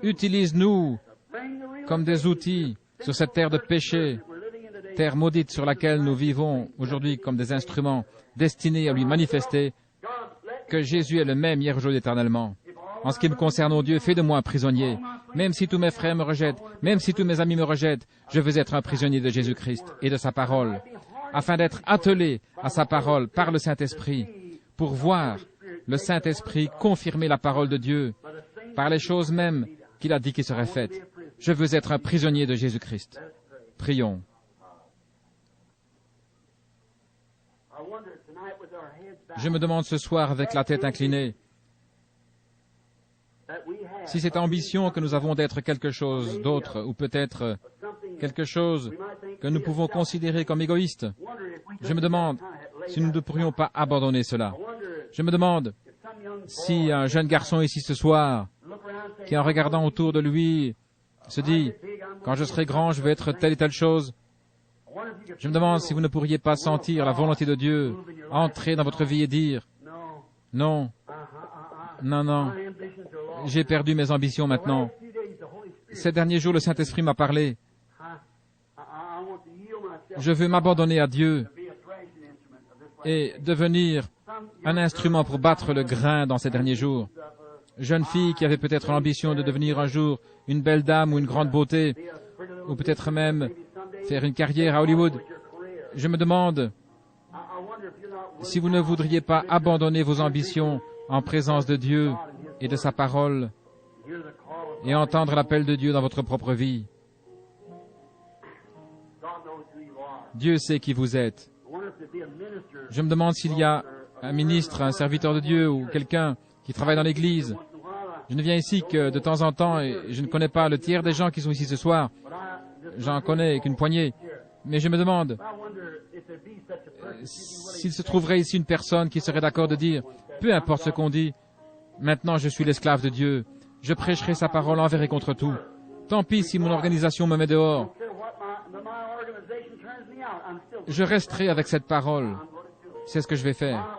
Utilise-nous comme des outils sur cette terre de péché, terre maudite sur laquelle nous vivons aujourd'hui comme des instruments destinés à lui manifester que Jésus est le même hier, aujourd'hui, éternellement. En ce qui me concerne, ô Dieu, fais de moi un prisonnier. Même si tous mes frères me rejettent, même si tous mes amis me rejettent, je veux être un prisonnier de Jésus-Christ et de sa parole, afin d'être attelé à sa parole par le Saint-Esprit, pour voir le Saint-Esprit confirmer la parole de Dieu par les choses mêmes qu'il a dit qui seraient faites. Je veux être un prisonnier de Jésus-Christ. Prions. Je me demande ce soir, avec la tête inclinée, si cette ambition que nous avons d'être quelque chose d'autre, ou peut-être quelque chose que nous pouvons considérer comme égoïste, je me demande si nous ne pourrions pas abandonner cela. Je me demande si un jeune garçon ici ce soir, qui en regardant autour de lui, se dit, quand je serai grand, je vais être telle et telle chose. Je me demande si vous ne pourriez pas sentir la volonté de Dieu entrer dans votre vie et dire, non, non, non, j'ai perdu mes ambitions maintenant. Ces derniers jours, le Saint-Esprit m'a parlé. Je veux m'abandonner à Dieu et devenir un instrument pour battre le grain dans ces derniers jours. jeune fille qui avait peut-être l'ambition de devenir un jour une belle dame ou une grande beauté, ou peut-être même faire une carrière à Hollywood. Je me demande si vous ne voudriez pas abandonner vos ambitions en présence de Dieu et de sa parole et entendre l'appel de Dieu dans votre propre vie. Dieu sait qui vous êtes. Je me demande s'il y a un ministre, un serviteur de Dieu ou quelqu'un qui travaille dans l'Église. Je ne viens ici que de temps en temps et je ne connais pas le tiers des gens qui sont ici ce soir. J'en connais qu'une poignée. Mais je me demande s'il se trouverait ici une personne qui serait d'accord de dire, peu importe ce qu'on dit, maintenant je suis l'esclave de Dieu, je prêcherai sa parole envers et contre tout. Tant pis si mon organisation me met dehors. Je resterai avec cette parole. C'est ce que je vais faire.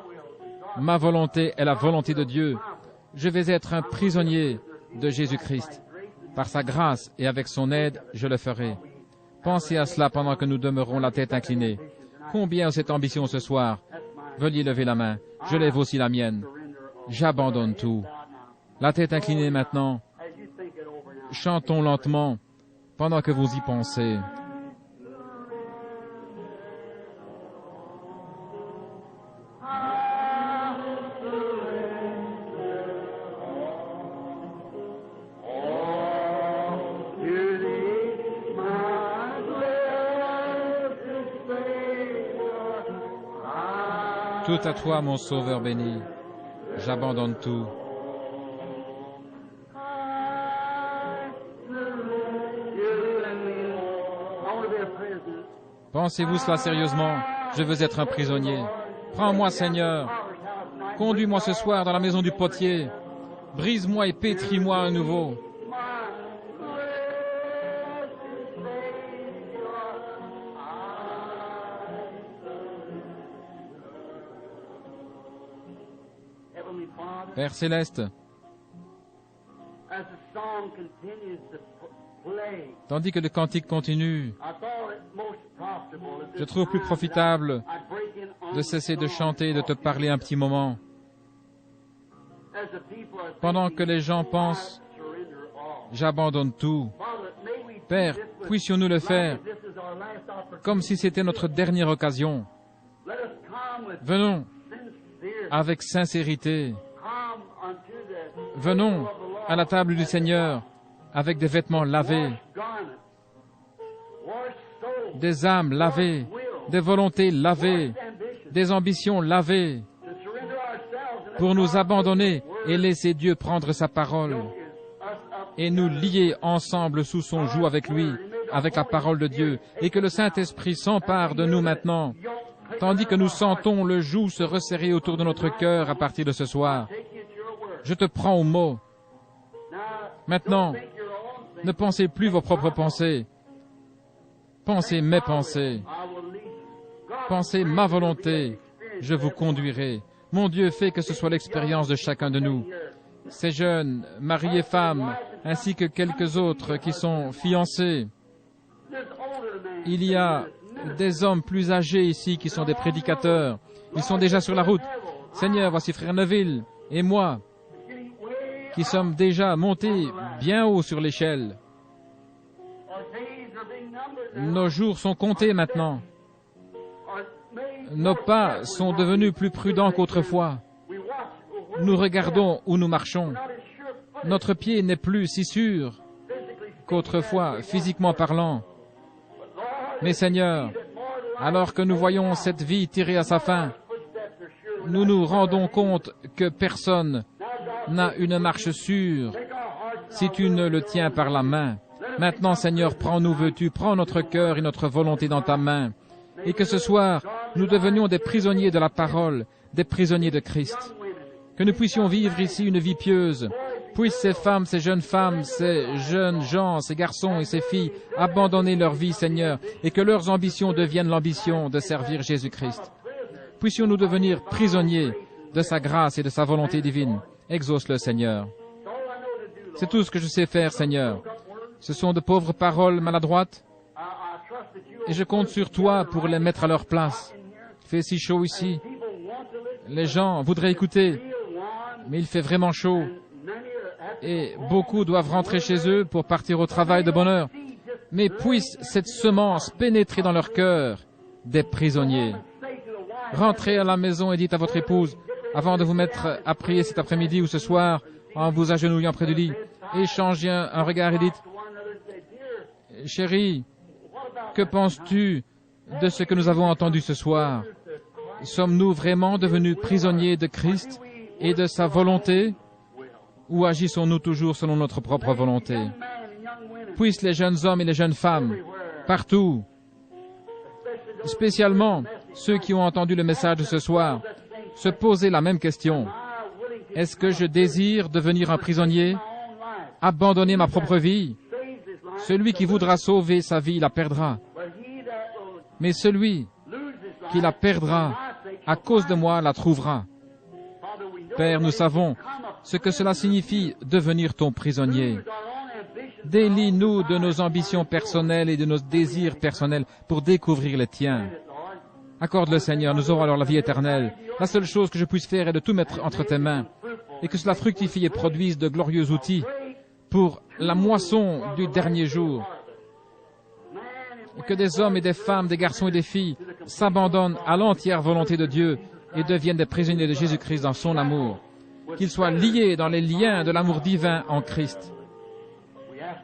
Ma volonté est la volonté de Dieu. Je vais être un prisonnier de Jésus-Christ. Par sa grâce et avec son aide, je le ferai. Pensez à cela pendant que nous demeurons la tête inclinée. Combien a cette ambition ce soir? Veuillez lever la main. Je lève aussi la mienne. J'abandonne tout. La tête inclinée maintenant. Chantons lentement pendant que vous y pensez. Tout à toi, mon Sauveur béni, j'abandonne tout. Pensez-vous cela sérieusement? Je veux être un prisonnier. Prends-moi, Seigneur. Conduis-moi ce soir dans la maison du potier. Brise-moi et pétris-moi à nouveau. Père céleste, tandis que le cantique continue, je trouve plus profitable de cesser de chanter et de te parler un petit moment. Pendant que les gens pensent, j'abandonne tout. Père, puissions-nous le faire comme si c'était notre dernière occasion. Venons avec sincérité. Venons à la table du Seigneur avec des vêtements lavés, des âmes lavées, des volontés lavées, des ambitions lavées, pour nous abandonner et laisser Dieu prendre sa parole et nous lier ensemble sous son joug avec lui, avec la parole de Dieu, et que le Saint-Esprit s'empare de nous maintenant, tandis que nous sentons le joug se resserrer autour de notre cœur à partir de ce soir. Je te prends au mot. Maintenant, ne pensez plus vos propres pensées. Pensez mes pensées. Pensez ma volonté. Je vous conduirai. Mon Dieu, fait que ce soit l'expérience de chacun de nous. Ces jeunes, maris et femmes, ainsi que quelques autres qui sont fiancés. Il y a des hommes plus âgés ici qui sont des prédicateurs. Ils sont déjà sur la route. Seigneur, voici Frère Neville et moi, qui sommes déjà montés bien haut sur l'échelle. Nos jours sont comptés maintenant. Nos pas sont devenus plus prudents qu'autrefois. Nous regardons où nous marchons. Notre pied n'est plus si sûr qu'autrefois, physiquement parlant. Mais Seigneur, alors que nous voyons cette vie tirer à sa fin, nous nous rendons compte que personne n'a une marche sûre si tu ne le tiens par la main. Maintenant, Seigneur, prends-nous, veux-tu, prends notre cœur et notre volonté dans ta main, et que ce soir, nous devenions des prisonniers de la parole, des prisonniers de Christ. Que nous puissions vivre ici une vie pieuse. Puissent ces femmes, ces jeunes femmes, ces jeunes gens, ces garçons et ces filles abandonner leur vie, Seigneur, et que leurs ambitions deviennent l'ambition de servir Jésus-Christ. Puissions-nous devenir prisonniers de sa grâce et de sa volonté divine. Exauce-le, Seigneur. C'est tout ce que je sais faire, Seigneur. Ce sont de pauvres paroles maladroites, et je compte sur toi pour les mettre à leur place. Il fait si chaud ici. Les gens voudraient écouter, mais il fait vraiment chaud. et beaucoup doivent rentrer chez eux pour partir au travail de bonne heure. Mais puisse cette semence pénétrer dans leur cœur des prisonniers. Rentrez à la maison et dites à votre épouse, avant de vous mettre à prier cet après-midi ou ce soir, en vous agenouillant près du lit, échangez un regard et dites, « Chérie, que penses-tu de ce que nous avons entendu ce soir? Sommes-nous vraiment devenus prisonniers de Christ et de sa volonté, ou agissons-nous toujours selon notre propre volonté? Puissent les jeunes hommes et les jeunes femmes, partout, spécialement ceux qui ont entendu le message de ce soir, se poser la même question. Est-ce que je désire devenir un prisonnier, abandonner ma propre vie? Celui qui voudra sauver sa vie la perdra. Mais celui qui la perdra à cause de moi la trouvera. Père, nous savons ce que cela signifie devenir ton prisonnier. Délie-nous de nos ambitions personnelles et de nos désirs personnels pour découvrir les tiens. Accorde-le, Seigneur, nous aurons alors la vie éternelle. La seule chose que je puisse faire est de tout mettre entre tes mains et que cela fructifie et produise de glorieux outils pour la moisson du dernier jour. Que des hommes et des femmes, des garçons et des filles s'abandonnent à l'entière volonté de Dieu et deviennent des prisonniers de Jésus-Christ dans son amour. Qu'ils soient liés dans les liens de l'amour divin en Christ.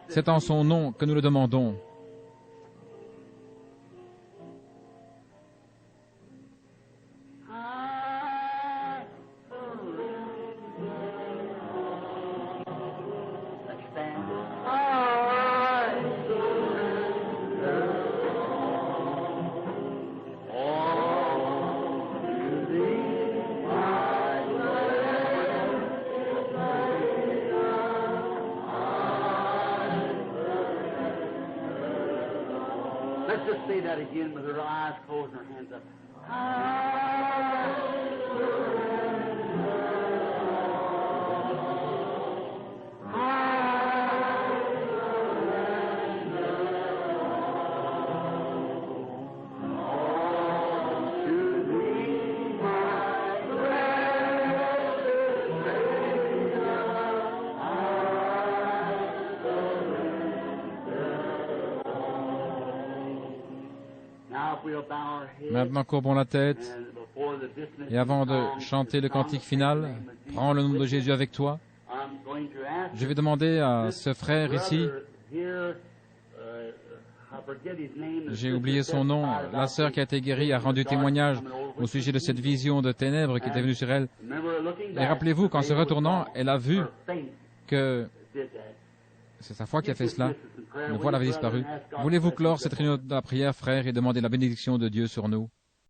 C'est en son nom que nous le demandons. Say that again with her eyes closed and her hands up. Maintenant, courbons la tête et avant de chanter le cantique final, prends le nom de Jésus avec toi. Je vais demander à ce frère ici, j'ai oublié son nom, la sœur qui a été guérie a rendu témoignage au sujet de cette vision de ténèbres qui était venue sur elle. Et rappelez-vous qu'en se retournant, elle a vu que c'est sa foi qui a fait cela. Le voile avait disparu. Voulez-vous clore cette réunion de la prière, frère, et demander la bénédiction de Dieu sur nous?